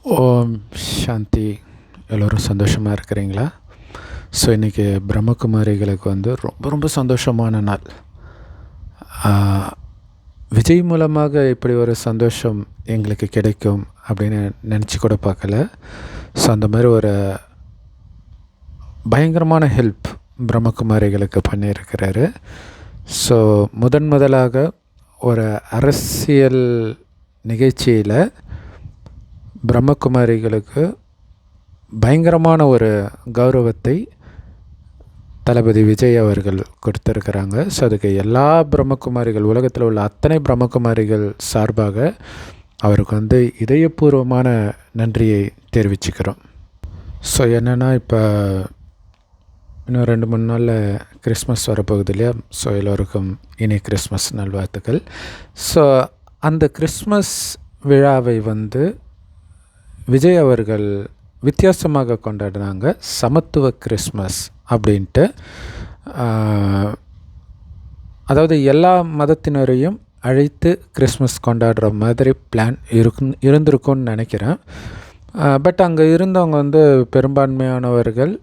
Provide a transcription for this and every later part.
ஓம் சாந்தி. எல்லோரும் சந்தோஷமாக இருக்கிறீங்களா? ஸோ இன்றைக்கி பிரம்மகுமாரிகளுக்கு ரொம்ப ரொம்ப சந்தோஷமான நாள். விஜய் மூலமாக இப்படி ஒரு சந்தோஷம் எங்களுக்கு கிடைக்கும் அப்படின்னு நினச்சி கூட பார்க்கல. ஸோ அந்த மாதிரி ஒரு பயங்கரமான ஹெல்ப் பிரம்மகுமாரிகளுக்கு பண்ணியிருக்கிறாரு. ஸோ முதலாக ஒரு அரசியல் நிகழ்ச்சியில் பிரம்மகுமாரிகளுக்கு பயங்கரமான ஒரு கௌரவத்தை தளபதி விஜய் அவர்கள் கொடுத்துருக்கிறாங்க. ஸோ அதுக்கு எல்லா பிரம்மகுமாரிகள், உலகத்தில் உள்ள அத்தனை பிரம்மகுமாரிகள் சார்பாக அவருக்கு இதயபூர்வமான நன்றியை தெரிவிச்சுக்கிறோம். ஸோ என்னென்னா, இப்போ இன்னும் 2-3 நாளில் கிறிஸ்மஸ் வரப்போகுது இல்லையா? ஸோ எல்லோருக்கும் இனி கிறிஸ்மஸ் நல்வாழ்த்துக்கள். ஸோ அந்த கிறிஸ்மஸ் விழாவை விஜய் அவர்கள் வித்தியாசமாக கொண்டாடினாங்க. சமத்துவ கிறிஸ்மஸ் அப்படின்ட்டு. அதாவது எல்லா மதத்தினரையும் அழைத்து கிறிஸ்மஸ் கொண்டாடுற மாதிரி பிளான் இருந்திருக்கும்னு நினைக்கிறேன். பட் அங்கே இருந்தவங்க பெரும்பான்மையானவர்கள்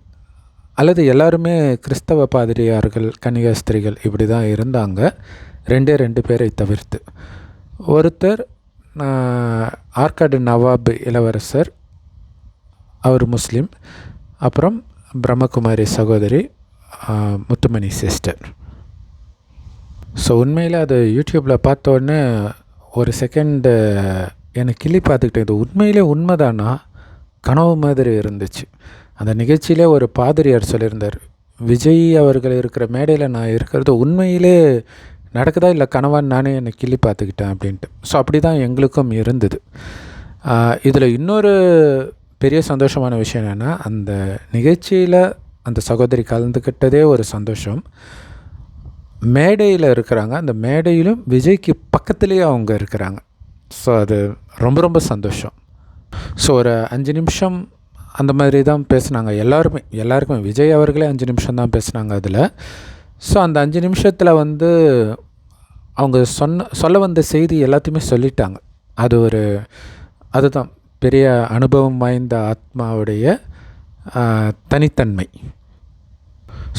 அல்லது எல்லாருமே கிறிஸ்தவ பாதிரியார்கள், கன்னிகாஸ்திரிகள் இப்படி தான் இருந்தாங்க. 2 பேரை தவிர்த்து. ஒருத்தர் ஆற்காடு நவாப் இளவரசர், அவர் முஸ்லீம். அப்புறம் பிரம்மகுமாரி சகோதரி முத்துமணி சிஸ்டர். ஸோ உண்மையில் அது யூடியூப்பில் பார்த்தோன்னே ஒரு செகண்டு எனக்கு கிள்ளி பார்த்துக்கிட்டேன். இது உண்மையிலே உண்மைதானா, கனவு மாதிரி இருந்துச்சு. அந்த நிகழ்ச்சியிலே ஒரு பாதிரியார் சொல்லியிருந்தார், விஜய் அவர்கள் இருக்கிற மேடையில் நான் இருக்கிறது உண்மையிலே நடக்குதா இல்லை கனவான்னு நானே என்னை கிள்ளி பார்த்துக்கிட்டேன் அப்படின்ட்டு. ஸோ அப்படி தான் எங்களுக்கும் இருந்தது. இதில் இன்னொரு பெரிய சந்தோஷமான விஷயம் என்னென்னா, அந்த நிகழ்ச்சியில் அந்த சகோதரி கலந்துக்கிட்டதே ஒரு சந்தோஷம். மேடையில் இருக்கிறாங்க, அந்த மேடையிலும் விஜய்க்கு பக்கத்துலேயே அவங்க இருக்கிறாங்க. ஸோ அது ரொம்ப ரொம்ப சந்தோஷம். ஸோ ஒரு 5 நிமிஷம் அந்த மாதிரி தான் பேசுனாங்க எல்லாருக்குமே. விஜய் அவர்களே 5 நிமிஷம் தான் பேசுனாங்க அதில். ஸோ அந்த 5 நிமிஷத்தில் அவங்க சொல்ல வந்த செய்தி எல்லாத்தையுமே சொல்லிட்டாங்க. அதுதான் பெரிய அனுபவம் வாய்ந்த ஆத்மாவுடைய தனித்தன்மை.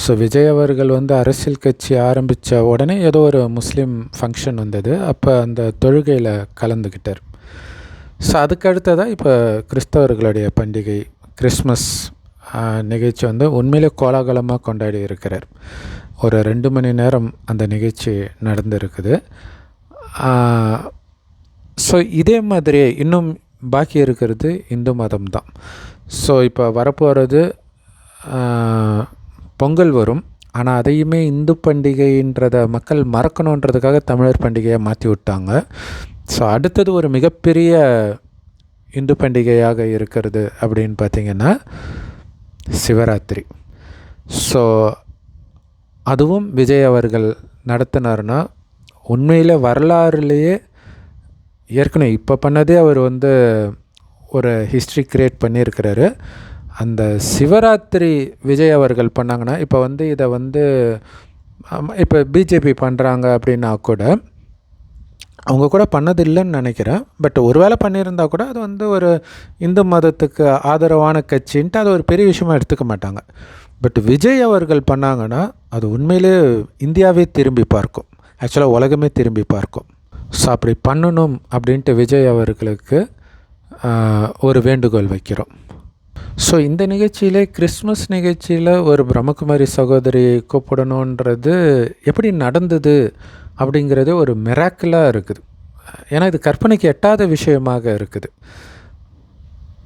ஸோ விஜய் அவர்கள் அரசியல் கட்சி ஆரம்பித்த உடனே ஏதோ ஒரு முஸ்லீம் ஃபங்க்ஷன் வந்தது. அப்போ அந்த தொழுகையில் கலந்துக்கிட்டார். ஸோ அதுக்கு அடுத்ததாக இப்போ கிறிஸ்தவர்களுடைய பண்டிகை கிறிஸ்மஸ் நிகழ்ச்சி உண்மையிலே கோலாகலமாக கொண்டாடி இருக்கிறார். ஒரு 2 மணி நேரம் அந்த நிகழ்ச்சி நடந்திருக்குது. ஸோ இதே மாதிரியே இன்னும் பாக்கி இருக்கிறது இந்து மதம் தான். ஸோ இப்போ வரப்போகிறது பொங்கல் வரும். ஆனால் அதையுமே இந்து பண்டிகைன்றதை மக்கள் மறக்கணுன்றதுக்காக தமிழர் பண்டிகையை மாற்றி விட்டாங்க. ஸோ அடுத்தது ஒரு மிகப்பெரிய இந்து பண்டிகையாக இருக்கிறது அப்படின்னு பார்த்திங்கன்னா சிவராத்திரி. ஸோ அதுவும் விஜய் அவர்கள் நடத்தினார்னா உண்மையில் வரலாறுலேயே ஏற்கனவே இப்போ பண்ணதே அவர் ஒரு ஹிஸ்ட்ரி க்ரியேட் பண்ணியிருக்கிறாரு. அந்த சிவராத்திரி விஜய் அவர்கள் பண்ணாங்கன்னா இப்போ இதை இப்போ பிஜேபி பண்ணுறாங்க அப்படின்னா கூட அவங்க கூட பண்ணதில்லைன்னு நினைக்கிறேன். பட் ஒரு வேளை பண்ணியிருந்தால் கூட அது ஒரு இந்து மதத்துக்கு ஆதரவான கட்சின்ட்டு அது ஒரு பெரிய விஷயமாக எடுத்துக்க மாட்டாங்க. பட் விஜய் அவர்கள் பண்ணாங்கன்னா அது உண்மையிலே இந்தியாவே திரும்பி பார்க்கும், ஆக்சுவலாக உலகமே திரும்பி பார்க்கும். ஸோ அப்படி பண்ணணும் அப்படின்ட்டு விஜய் அவர்களுக்கு ஒரு வேண்டுகோள் வைக்கிறோம். ஸோ இந்த நிகழ்ச்சியிலே கிறிஸ்மஸ் நிகழ்ச்சியில் ஒரு பிரம்மகுமாரி சகோதரி கூப்பிடணுன்றது எப்படி நடந்தது அப்படிங்கிறது ஒரு மிராக்கிளாக இருக்குது. ஏன்னா இது கற்பனைக்கு எட்டாத விஷயமாக இருக்குது.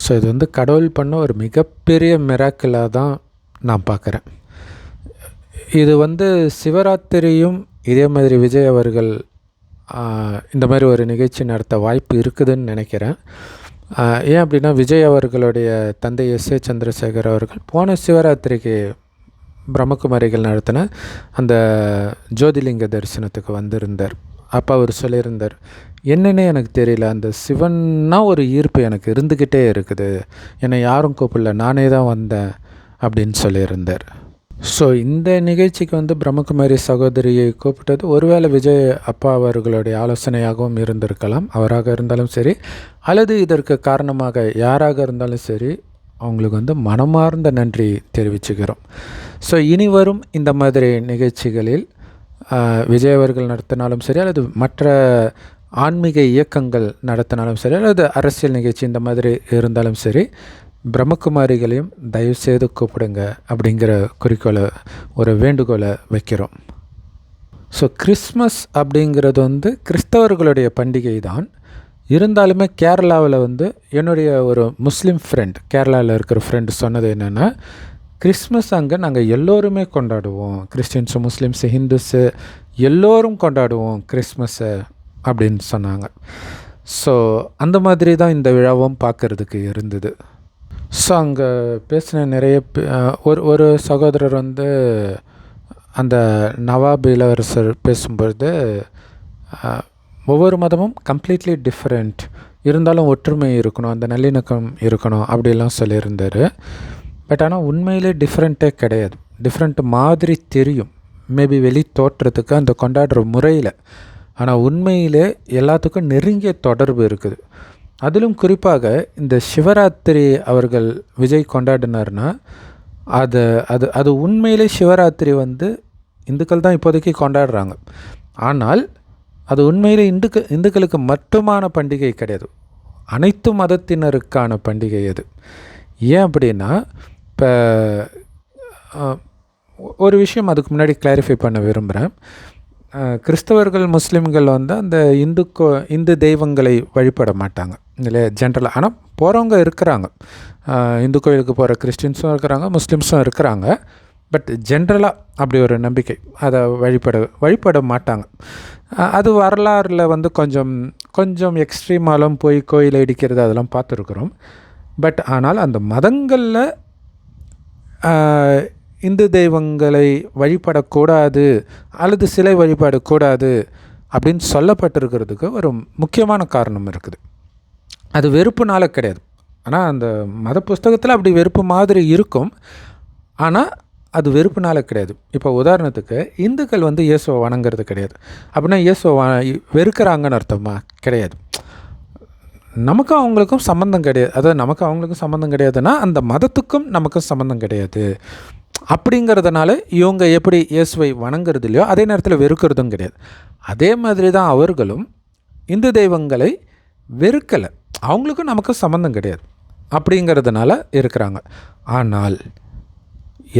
ஸோ இது கடவுள் பண்ண ஒரு மிகப்பெரிய மிராக்கிளாக தான் நான் பார்க்குறேன். இது சிவராத்திரியும் இதே மாதிரி விஜய் அவர்கள் இந்த மாதிரி ஒரு நிகழ்ச்சி நடத்த வாய்ப்பு இருக்குதுன்னு நினைக்கிறேன். ஏன் அப்படின்னா, விஜய் அவர்களுடைய தந்தை S.A. சந்திரசேகர் அவர்கள் போன சிவராத்திரிக்கு பிரம்மகுமாரிகள் நடத்தின அந்த ஜோதிலிங்க தரிசனத்துக்கு வந்திருந்தார். அப்போ அவர் சொல்லியிருந்தார், என்னன்னே எனக்கு தெரியல, அந்த சிவன்னா ஒரு ஈர்ப்பு எனக்கு இருந்துக்கிட்டே இருக்குது, என்னை யாரும் கூப்பிடல, நானே தான் வந்தேன் அப்படின்னு சொல்லியிருந்தார். ஸோ இந்த நிகழ்ச்சிக்கு வந்து பிரம்மகுமாரி சகோதரியை கூப்பிட்டது ஒருவேளை விஜய் அப்பா அவர்களுடைய ஆலோசனையாகவும் இருந்திருக்கலாம். அவராக இருந்தாலும் சரி, அல்லது இதற்கு காரணமாக யாராக இருந்தாலும் சரி, அவங்களுக்கு வந்து மனமார்ந்த நன்றி தெரிவிச்சுக்கிறோம். ஸோ இனி வரும் இந்த மாதிரி நிகழ்ச்சிகளில் விஜய் அவர்கள் நடத்தினாலும் சரி, அல்லது மற்ற ஆன்மீக இயக்கங்கள் நடத்தினாலும் சரி, அல்லது அரசியல் நிகழ்ச்சி இந்த மாதிரி இருந்தாலும் சரி, பிரம்மகுமாரிகளையும் தயவுசெய்து கூப்பிடுங்க அப்படிங்கிற குறிக்கோளை, ஒரு வேண்டுகோளை வைக்கிறோம். ஸோ கிறிஸ்மஸ் அப்படிங்கிறது வந்து கிறிஸ்தவர்களுடைய பண்டிகை தான். இருந்தாலுமே கேரளாவில் வந்து என்னுடைய ஒரு முஸ்லீம் ஃப்ரெண்ட், கேரளாவில் இருக்கிற ஃப்ரெண்டு சொன்னது என்னென்னா, கிறிஸ்மஸ் அங்கே நாங்கள் எல்லோருமே கொண்டாடுவோம், கிறிஸ்டின்ஸு, முஸ்லீம்ஸு, ஹிந்துஸு எல்லோரும் கொண்டாடுவோம் கிறிஸ்மஸை அப்படின்னு சொன்னாங்க. ஸோ அந்த மாதிரி தான் இந்த விழாவும் பார்க்குறதுக்கு இருந்தது. ஸோ அங்கே பேசின நிறைய ஒரு சகோதரர் வந்து அந்த நவாப் இளவரசர் பேசும்பொழுது, ஒவ்வொரு மதமும் கம்ப்ளீட்லி டிஃப்ரெண்ட், இருந்தாலும் ஒற்றுமை இருக்கணும், அந்த நல்லிணக்கம் இருக்கணும் அப்படிலாம் சொல்லியிருந்தார். பட் ஆனால் உண்மையிலே டிஃப்ரெண்ட்டே கிடையாது. டிஃப்ரெண்ட் மாதிரி தெரியும் மேபி வெளி தோற்றத்துக்கு அந்த கொண்டாடுற முறையில். ஆனால் உண்மையிலே எல்லாத்துக்கும் நெருங்கிய தொடர்பு இருக்குது. அதிலும் குறிப்பாக இந்த சிவராத்திரி அவர்கள் விஜய் கொண்டாடினார்னா, அது அது அது உண்மையிலே சிவராத்திரி வந்து இந்துக்கள் தான் இப்போதைக்கு கொண்டாடுறாங்க. ஆனால் அது உண்மையிலே இந்துக்களுக்கு மட்டுமான பண்டிகை கிடையாது, அனைத்து மதத்தினருக்கான பண்டிகை அது. ஏன் அப்படின்னா, இப்போ ஒரு விஷயம் அதுக்கு முன்னாடி கிளாரிஃபை பண்ண விரும்புகிறேன். கிறிஸ்தவர்கள், முஸ்லீம்கள் வந்து அந்த இந்து தெய்வங்களை வழிபட மாட்டாங்க இல்லையா ஜென்ரலாக. ஆனால் போகிறவங்க இருக்கிறாங்க, இந்து கோயிலுக்கு போகிற கிறிஸ்டின்ஸும் இருக்கிறாங்க, முஸ்லீம்ஸும் இருக்கிறாங்க. பட் ஜென்ரலாக அப்படி ஒரு நம்பிக்கை, அதை வழிபட மாட்டாங்க. அது வரலாறில் வந்து கொஞ்சம் எக்ஸ்ட்ரீமாலும் போய் கோயிலை இடிக்கிறது அதெல்லாம் பார்த்துருக்குறோம். பட் ஆனால் அந்த மதங்களில் இந்து தெய்வங்களை வழிபடக்கூடாது அல்லது சிலை வழிபடக்கூடாது அப்படின்னு சொல்லப்பட்டிருக்கிறதுக்கு ஒரு முக்கியமான காரணம் இருக்குது. அது வெறுப்புனால கிடையாது. ஆனால் அந்த மத புஸ்தகத்தில் அப்படி வெறுப்பு மாதிரி இருக்கும், ஆனால் அது வெறுப்புனால கிடையாது. இப்போ உதாரணத்துக்கு இந்துக்கள் வந்து இயேசுவை வணங்குறது கிடையாது. அப்படின்னா இயேசுவை வெறுக்கிறாங்கன்னு அர்த்தமா? கிடையாது. நமக்கும் அவங்களுக்கும் சம்மந்தம் கிடையாது. அதாவது நமக்கு அவங்களுக்கும் சம்மந்தம் கிடையாதுன்னா அந்த மதத்துக்கும் நமக்கும் சம்மந்தம் கிடையாது. அப்படிங்கிறதுனால இவங்க எப்படி இயேசுவை வணங்குறது இல்லையோ அதே நேரத்தில் வெறுக்கிறதும் கிடையாது. அதே மாதிரி தான் அவர்களும் இந்து தெய்வங்களை வெறுக்கலை, அவங்களுக்கும் நமக்கும் சம்மந்தம் கிடையாது அப்படிங்கிறதுனால இருக்கிறாங்க. ஆனால்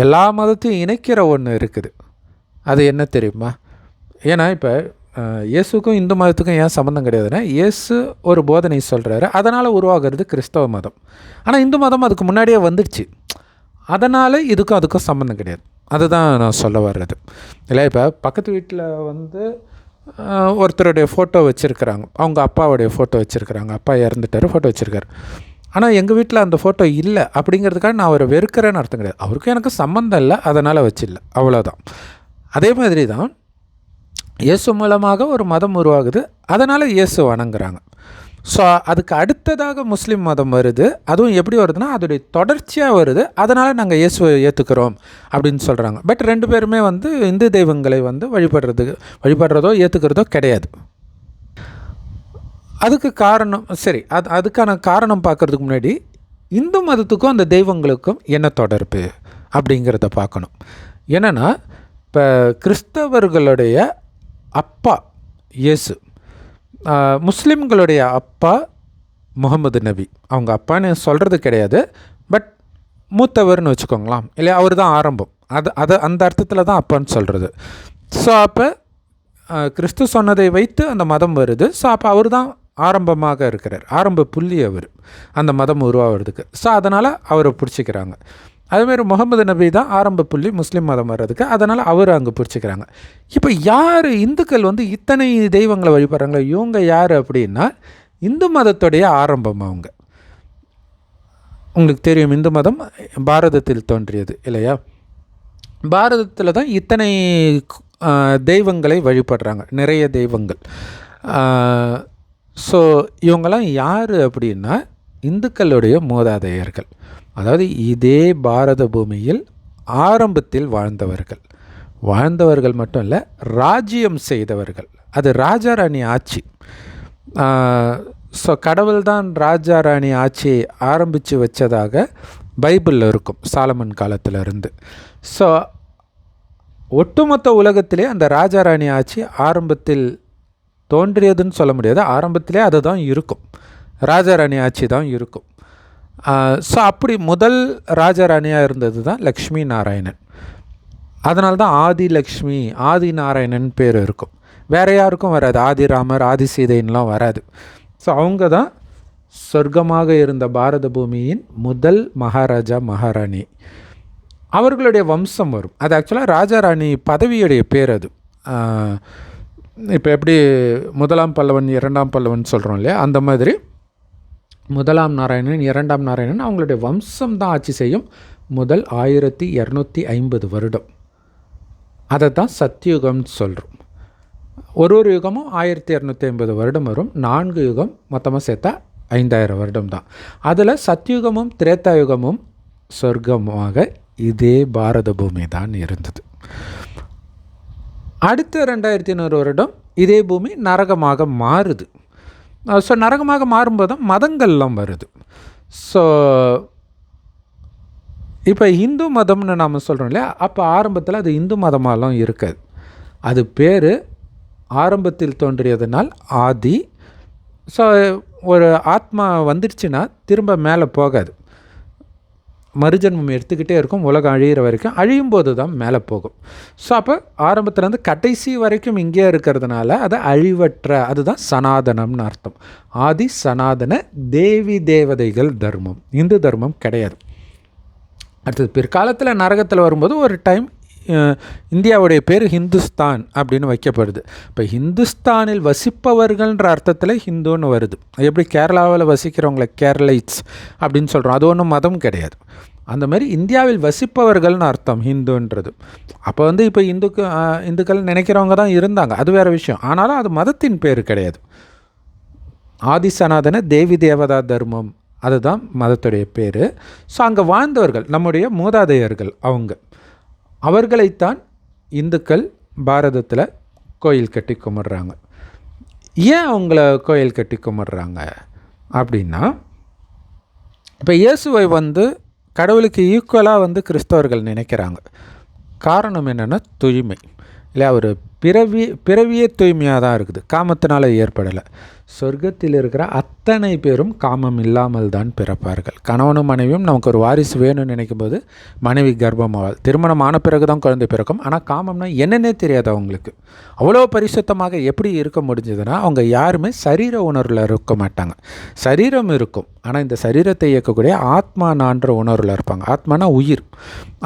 எல்லா மதத்தையும் இணைக்கிற ஒன்று இருக்குது. அது என்ன தெரியுமா? ஏன்னா இப்போ இயேசுக்கும் இந்து மதத்துக்கும் ஏன் சம்மந்தம் கிடையாதுன்னா, இயேசு ஒரு போதனை சொல்கிறாரு, அதனால் உருவாகிறது கிறிஸ்தவ மதம். ஆனால் இந்து மதம் அதுக்கு முன்னாடியே வந்துடுச்சு, அதனால் இதுக்கும் அதுக்கும் சம்மந்தம் கிடையாது. அதுதான் நான் சொல்ல வர்றது இல்லை. இப்போ பக்கத்து வீட்டில் வந்து ஒருத்தருடைய ஃபோட்டோ வச்சுருக்கிறாங்க, அவங்க அப்பாவுடைய ஃபோட்டோ வச்சுருக்கிறாங்க, அப்பா இறந்துட்டார், ஃபோட்டோ வச்சுருக்காரு. ஆனால் எங்கள் வீட்டில் அந்த ஃபோட்டோ இல்லை அப்படிங்கிறதுக்காக நான் அவரை வெறுக்கிறேன்னு அர்த்தம் கிடையாது. அவருக்கும் எனக்கு சம்மந்தம் இல்லை, அதனால் வச்சில்லை, அவ்வளோதான். அதே மாதிரி தான் இயேசு மூலமாக ஒரு மதம் உருவாகுது, அதனால் இயேசு வணங்குறாங்க. ஸோ அதுக்கு அடுத்ததாக முஸ்லீம் மதம் வருது. அதுவும் எப்படி வருதுன்னா அதோடைய தொடர்ச்சியாக வருது, அதனால் நாங்கள் இயேசுவை ஏற்றுக்கிறோம் அப்படின்னு சொல்கிறாங்க. பட் ரெண்டு பேருமே வந்து இந்து தெய்வங்களை வந்து வழிபடுறதோ ஏற்றுக்கிறதோ கிடையாது. அதுக்கு காரணம் சரி, அதுக்கான காரணம் பார்க்குறதுக்கு முன்னாடி இந்து மதத்துக்கும் அந்த தெய்வங்களுக்கும் என்ன தொடர்பு அப்படிங்கிறத பார்க்கணும். என்னென்னா, இப்போ கிறிஸ்தவர்களுடைய அப்பா இயேசு, முஸ்லீம்களுடைய அப்பா முகமது நபி. அவங்க அப்பான்னு சொல்கிறது கிடையாது, பட் மூத்தவர்னு வச்சுக்கோங்களாம் இல்லையா, அவர் தான் ஆரம்பம். அந்த அர்த்தத்தில் தான் அப்பான்னு சொல்கிறது. ஸோ அப்போ கிறிஸ்து சொன்னதை வைத்து அந்த மதம் வருது. ஸோ அப்போ அவர் தான் ஆரம்பமாக இருக்கிறார், ஆரம்ப புள்ளி அவர் அந்த மதம் உருவாகிறதுக்கு. ஸோ அதனால் அவரை பிடிச்சிக்கிறாங்க. அதுமாரி முகமது நபி தான் ஆரம்ப புள்ளி முஸ்லீம் மதம் வர்றதுக்கு, அதனால் அவர் அங்கே பிடிச்சிக்கிறாங்க. இப்போ யார் இந்துக்கள் வந்து இத்தனை தெய்வங்களை வழிபடுறாங்களோ இவங்க யார் அப்படின்னா இந்து மதத்துடைய ஆரம்பம் அவங்க. உங்களுக்கு தெரியும், இந்து மதம் பாரதத்தில் தோன்றியது இல்லையா. பாரதத்தில் தான் இத்தனை தெய்வங்களை வழிபடுறாங்க, நிறைய தெய்வங்கள். ஸோ இவங்கெல்லாம் யார் அப்படின்னா இந்துக்களுடைய மூதாதையர்கள். அதாவது இதே பாரத பூமியில் ஆரம்பத்தில் வாழ்ந்தவர்கள் மட்டும் இல்லை, ராஜ்யம் செய்தவர்கள். அது ராஜா ராணி ஆட்சி. ஸோ கடவுள் தான் ராஜா ராணி ஆட்சியை ஆரம்பித்து வச்சதாக பைபிளில் இருக்கும், சாலமன் காலத்தில் இருந்து. ஸோ ஒட்டுமொத்த உலகத்திலே அந்த ராஜா ராணி ஆட்சி ஆரம்பத்தில் தோன்றியதுன்னு சொல்ல முடியாது. ஆரம்பத்திலே அது தான் இருக்கும், ராஜா ராணி ஆட்சி தான் இருக்கும். ஸோ அப்படி முதல் ராஜா ராணியாக இருந்தது தான் லக்ஷ்மி நாராயணன். அதனால தான் ஆதி லக்ஷ்மி, ஆதி நாராயணன் பேர் இருக்கும். வேறு யாருக்கும் வராது, ஆதி ராமர், ஆதி சீதைன்னெலாம் வராது. ஸோ அவங்க தான் சொர்க்கமாக இருந்த பாரத பூமியின் முதல் மகாராஜா மகாராணி. அவர்களுடைய வம்சம் வரும். அது ஆக்சுவலாக ராஜா ராணி பதவியுடைய பேர். அது இப்போ எப்படி முதலாம் பல்லவன் இரண்டாம் பல்லவன் சொல்கிறோம் இல்லையா, அந்த மாதிரி முதலாம் நாராயணன் இரண்டாம் நாராயணன் அவங்களுடைய வம்சம் தான் ஆட்சி செய்யும் முதல் 1250 வருடம். அதை தான் சத்யுகம்னு சொல்கிறோம். ஒரு யுகமும் 1250 வருடம் வரும். 4 யுகம் மொத்தமாக சேர்த்தா 5000 வருடம் தான். அதில் சத்யுகமும் திரேதாயுகமும் சொர்க்கமாக இதே பாரத பூமி தான் இருந்தது. அடுத்த 2100 வருடம் இதே பூமி நரகமாக மாறுது. ஸோ நரகமாக மாறும்போது மதங்கள்லாம் வருது. ஸோ இப்போ இந்து மதம்னு நாம் சொல்கிறோம் இல்லையா, அப்போ ஆரம்பத்தில் அது இந்து மதமாலாம் இருக்காது. அது பேர் ஆரம்பத்தில் தோன்றியதுனால் ஆதி. ஸோ ஒரு ஆத்மா வந்துடுச்சுன்னா திரும்ப மேலே போகாது, மறுஜன்மம் எடுத்துக்கிட்டே இருக்கும். உலகம் அழியிற வரைக்கும், அழியும் போது தான் மேலே போகும். ஸோ அப்போ ஆரம்பத்துலேருந்து கடைசி வரைக்கும் இங்கே இருக்கிறதுனால அது அழிவற்ற, அதுதான் சனாதனம்னு அர்த்தம். ஆதி சனாதன தேவி தேவதைகள் தர்மம், இந்து தர்மம் கிடையாது. அடுத்தது பிற்காலத்தில் நரகத்தில் வரும்போது ஒரு டைம் இந்தியாவுடைய பேர் ஹிந்துஸ்தான் அப்படின்னு வைக்கப்படுது. இப்போ ஹிந்துஸ்தானில் வசிப்பவர்கள்ன்ற அர்த்தத்தில் ஹிந்துன்னு வருது. எப்படி கேரளாவில் வசிக்கிறவங்கள கேரளைட்ஸ் அப்படின்னு சொல்கிறோம், அது ஒன்றும் மதம் கிடையாது. அந்த மாதிரி இந்தியாவில் வசிப்பவர்கள்னு அர்த்தம் ஹிந்துன்றது. அப்போ வந்து இப்போ இந்துக்கள் நினைக்கிறவங்க தான் இருந்தாங்க, அது வேறு விஷயம். ஆனாலும் அது மதத்தின் பேர் கிடையாது. ஆதி சனாதன தேவி தேவதா தர்மம், அதுதான் மதத்துடைய பேர். ஸோ அங்கே வாழ்ந்தவர்கள் நம்முடைய மூதாதையர்கள், அவர்களைத்தான் இந்துக்கள் பாரதத்தில் கோயில் கட்டி கும்பிட்றாங்க. ஏன் அவங்கள கோயில் கட்டி கும்பிட்றாங்க அப்படின்னா, இப்போ இயேசுவை கடவுளுக்கு ஈக்குவலாக கிறிஸ்தவர்கள் நினைக்கிறாங்க. காரணம் என்னென்னா தூய்மை இல்லை, அவர் பிறவியே தூய்மையாக தான் இருக்குது, காமத்தினால் ஏற்படலை. சொர்க்கத்தில் இருக்கிற அத்தனை பேரும் காமம் இல்லாமல் தான் பிறப்பார்கள். கணவனும் மனைவியும் நமக்கு ஒரு வாரிசு வேணும்னு நினைக்கும் போது மனைவி கர்ப்பமாவாள். திருமணம் ஆன பிறகு தான் குழந்தை பிறக்கும். ஆனால் காமம்னா என்னன்னே தெரியாது அவங்களுக்கு. அவ்வளோ பரிசுத்தமாக எப்படி இருக்க முடிஞ்சதுன்னா, அவங்க யாருமே சரீர உணர்வில் இருக்க மாட்டாங்க. சரீரம் இருக்கும், ஆனால் இந்த சரீரத்தை இயக்கக்கூடிய ஆத்மா நான்ற உணர்வில் இருப்பாங்க. ஆத்மானா உயிர்.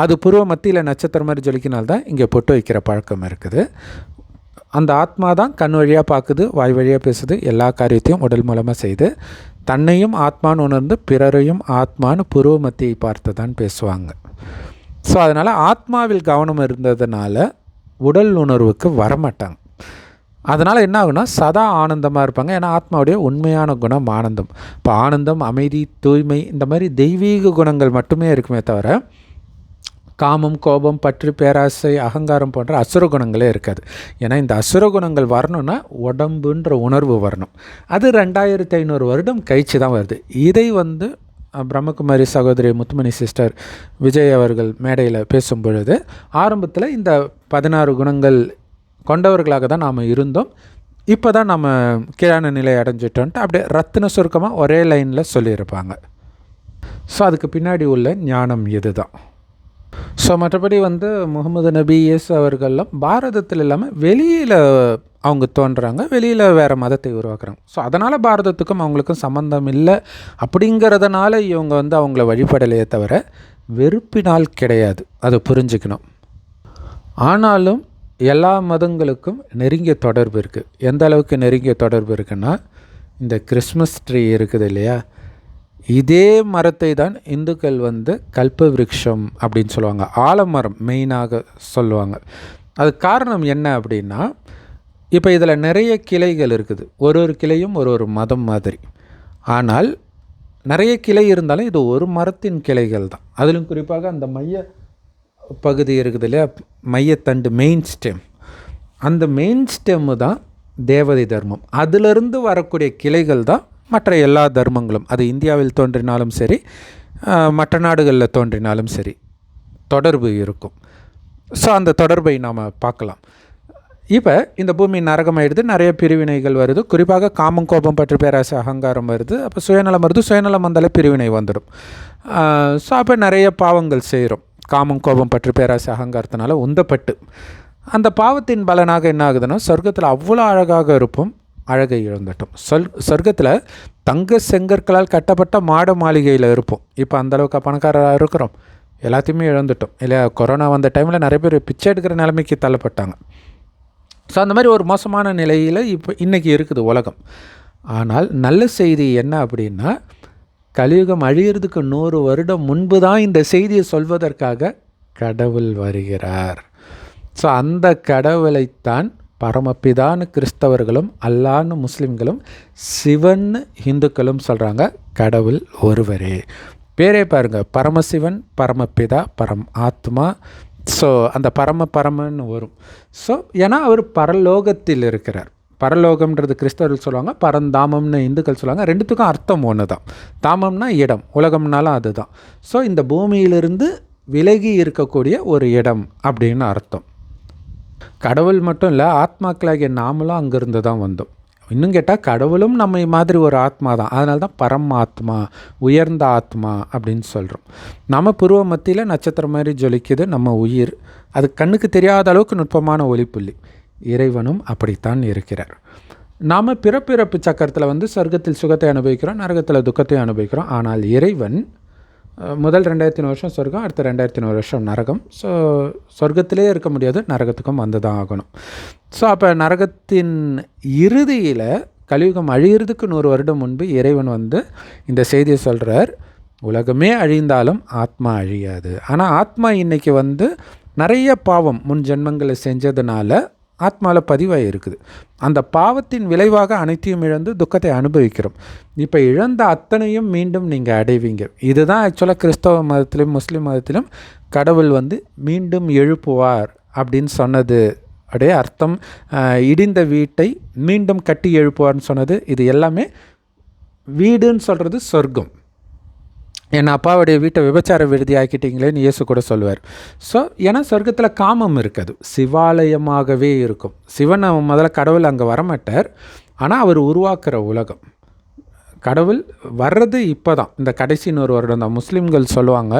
அது பூர்வ மத்தியில் நட்சத்திரம் மாதிரி ஜொலிக்கினால்தான் இங்கே பொட்டு வைக்கிற பழக்கம் இருக்குது. அந்த ஆத்மா தான் கண் வழியாக பார்க்குது, வாய் வழியாக பேசுது, எல்லா காரியத்தையும் உடல் மூலமாக செய்து தன்னையும் ஆத்மான்னு உணர்ந்து பிறரையும் ஆத்மான்னு பூர்வ மத்தியை பார்த்து தான் பேசுவாங்க. ஸோ அதனால் ஆத்மாவில் கவனம் இருந்ததுனால உடல் உணர்வுக்கு வரமாட்டாங்க. அதனால் என்ன ஆகுனா சதா ஆனந்தமாக இருப்பாங்க. ஏன்னா ஆத்மாவுடைய உண்மையான குணம் ஆனந்தம். இப்போ ஆனந்தம், அமைதி, தூய்மை, இந்த மாதிரி தெய்வீக குணங்கள் மட்டுமே இருக்குமே தவிர காமம், கோபம், பற்று, பேராசை, அகங்காரம் போன்ற அசுர குணங்களே இருக்காது. ஏன்னா இந்த அசுர குணங்கள் வரணும்னா உடம்புன்ற உணர்வு வரணும். அது 2500 வருடம் கழிச்சு தான் வருது. இதை பிரம்மகுமாரி சகோதரி முத்துமணி சிஸ்டர் விஜய் அவர்கள் மேடையில் பேசும் பொழுது, ஆரம்பத்தில் இந்த 16 குணங்கள் கொண்டவர்களாக தான் நாம் இருந்தோம், இப்போ தான் நம்ம கீழான நிலை அடைஞ்சிட்டோன்ட்டு அப்படியே ரத்தின சுருக்கமாக ஒரே லைனில் சொல்லியிருப்பாங்க. ஸோ அதுக்கு பின்னாடி உள்ள ஞானம் இது தான். ஸோ மற்றபடி முகமது நபி, இயேசு அவர்கள்லாம் பாரதத்தில் இல்லாமல் வெளியில் அவங்க தோன்றுறாங்க, வெளியில் வேறு மதத்தை உருவாக்குறாங்க. ஸோ அதனால் பாரதத்துக்கும் அவங்களுக்கும் சம்மந்தம் இல்லை அப்படிங்கிறதுனால இவங்க அவங்கள வழிபடலையே தவிர வெறுப்பினால் கிடையாது, அதை புரிஞ்சுக்கணும். ஆனாலும் எல்லா மதங்களுக்கும் நெருங்கிய தொடர்பு இருக்குது. எந்த அளவுக்கு நெருங்கிய தொடர்பு இருக்குன்னா, இந்த கிறிஸ்மஸ் ட்ரீ இருக்குது இல்லையா, இதே மரத்தை தான் இந்துக்கள் கல்ப விருட்சம் அப்படின்னு சொல்லுவாங்க. ஆலமரம் மெயினாக சொல்லுவாங்க. அது காரணம் என்ன அப்படின்னா, இப்போ இதில் நிறைய கிளைகள் இருக்குது. ஒரு கிளையும் ஒரு மதம் மாதிரி. ஆனால் நிறைய கிளை இருந்தாலும் இது ஒரு மரத்தின் கிளைகள் தான். அதிலும் குறிப்பாக அந்த மைய பகுதி இருக்குது இல்லையா, மையத்தண்டு, மெயின் ஸ்டெம். அந்த மெயின் ஸ்டெம்மு தான் தேவதை தர்மம். அதிலிருந்து வரக்கூடிய கிளைகள் தான் மற்ற எல்லா தர்மங்களும். அது இந்தியாவில் தோன்றினாலும் சரி, மற்ற நாடுகளில் தோன்றினாலும் சரி, தொடர்பு இருக்கும். ஸோ அந்த தொடர்பை நாம் பார்க்கலாம். இப்போ இந்த பூமி நரகமாயிடுது, நிறைய பிரிவினைகள் வருது. குறிப்பாக காமம், கோபம், பற்றி, பேராசை, அகங்காரம் வருது. அப்போ சுயநலம் வருது. சுயநலம் வந்தாலே பிரிவினை வந்துடும். ஸோ அப்போ நிறைய பாவங்கள் செய்கிறோம். காமம், கோபம், பற்றி, பேராசை, அகங்காரத்தினால உந்தப்பட்டு அந்த பாவத்தின் பலனாக என்ன ஆகுதுன்னா, சொர்க்கத்தில் அவ்வளோ அழகாக இருப்போம், அழகை இழந்துட்டோம். சொர்க்கத்தில் தங்க செங்கற்களால் கட்டப்பட்ட மாட மாளிகையில் இருப்போம். இப்போ அந்தளவுக்கு பணக்காரராக இருக்கிறோம், எல்லாத்தையுமே இழந்துட்டோம் இல்லையா. கொரோனா வந்த டைமில் நிறைய பேர் பிச்சை எடுக்கிற நிலைமைக்கு தள்ளப்பட்டாங்க. ஸோ அந்த மாதிரி ஒரு மோசமான நிலையில் இப்போ இன்றைக்கி இருக்குது உலகம். ஆனால் நல்ல செய்தி என்ன அப்படின்னா, கலியுகம் அழியிறதுக்கு 100 வருடம் முன்பு தான் இந்த செய்தியை சொல்வதற்காக கடவுள் வருகிறார். ஸோ அந்த கடவுளைத்தான் பரமபிதான்னு கிறிஸ்தவர்களும், அல்லான்னு முஸ்லீம்களும், சிவன்னு இந்துக்களும் சொல்கிறாங்க. கடவுள் ஒருவரே. பேரே பாருங்கள், பரமசிவன், பரமபிதா, ஆத்மா. ஸோ அந்த பரமன்னு வரும். ஸோ ஏன்னா அவர் பரலோகத்தில் இருக்கிறார். பரலோகம்ன்றது கிறிஸ்தவர்கள் சொல்லுவாங்க, பரந்தாமம்னு இந்துக்கள் சொல்லுவாங்க. ரெண்டுத்துக்கும் அர்த்தம் ஒன்று தான். தாமம்னா இடம், உலகம்னாலும் அதுதான். ஸோ இந்த பூமியிலிருந்து விலகி இருக்கக்கூடிய ஒரு இடம் அப்படின்னு அர்த்தம். கடவுள் மட்டும் இல்லை, ஆத்மாக்களாகிய நாமளும் அங்கேருந்து தான் வந்தோம். இன்னும் கேட்டால் கடவுளும் நம்ம மாதிரி ஒரு ஆத்மா தான். அதனால தான் பரமாத்மா, உயர்ந்த ஆத்மா அப்படின்னு சொல்கிறோம். நம்ம புருவ மத்தியில் நட்சத்திரம் மாதிரி ஜொலிக்குது நம்ம உயிர். அது கண்ணுக்கு தெரியாத அளவுக்கு நுட்பமான ஒளிப்புள்ளி. இறைவனும் அப்படித்தான் இருக்கிறார். நாம் பிறப்பிறப்பு சக்கரத்தில் சொர்க்கத்தில் சுகத்தை அனுபவிக்கிறோம், நரகத்தில் துக்கத்தை அனுபவிக்கிறோம். ஆனால் இறைவன் முதல் 2000 வருஷம் சொர்க்கம், அடுத்த 2000 வருஷம் நரகம். ஸோ சொர்க்கத்திலே இருக்க முடியாது, நரகத்துக்கும் வந்து தான் ஆகணும். ஸோ அப்போ நரகத்தின் இறுதியில் கலியுகம் அழியிறதுக்கு 100 வருடம் முன்பு இறைவன் இந்த செய்தியை சொல்கிறார். உலகமே அழிந்தாலும் ஆத்மா அழியாது. ஆனால் ஆத்மா இன்றைக்கி நிறைய பாவம் முன் ஜென்மங்களை செஞ்சதுனால ஆத்மாவில் பதிவாக இருக்குது. அந்த பாவத்தின் விளைவாக அனைத்தையும் இழந்து துக்கத்தை அனுபவிக்கிறோம். இப்போ இழந்த அத்தனையும் மீண்டும் நீங்கள் அடைவீங்க. இதுதான் ஆக்சுவலாக கிறிஸ்தவ மதத்திலும் முஸ்லீம் மதத்திலும் கடவுள் மீண்டும் எழுப்புவார் அப்படின்னு சொன்னது அப்படியே அர்த்தம். இடிந்த வீட்டை மீண்டும் கட்டி எழுப்புவார்னு சொன்னது. இது எல்லாமே வீடுன்னு சொல்கிறது சொர்க்கம். என் அப்பாவுடைய வீட்டை விபச்சார விடுதி ஆக்கிட்டீங்களேன்னு இயேசு கூட சொல்லுவார். ஸோ ஏன்னா சொர்க்கத்தில் காமம் இருக்காது, சிவாலயமாகவே இருக்கும். சிவன் முதல்ல கடவுள் அங்கே வரமாட்டார், ஆனால் அவர் உருவாக்குற உலகம். கடவுள் வர்றது இப்போ தான், இந்த கடைசி 100 வருடம் தான். முஸ்லீம்கள் சொல்லுவாங்க,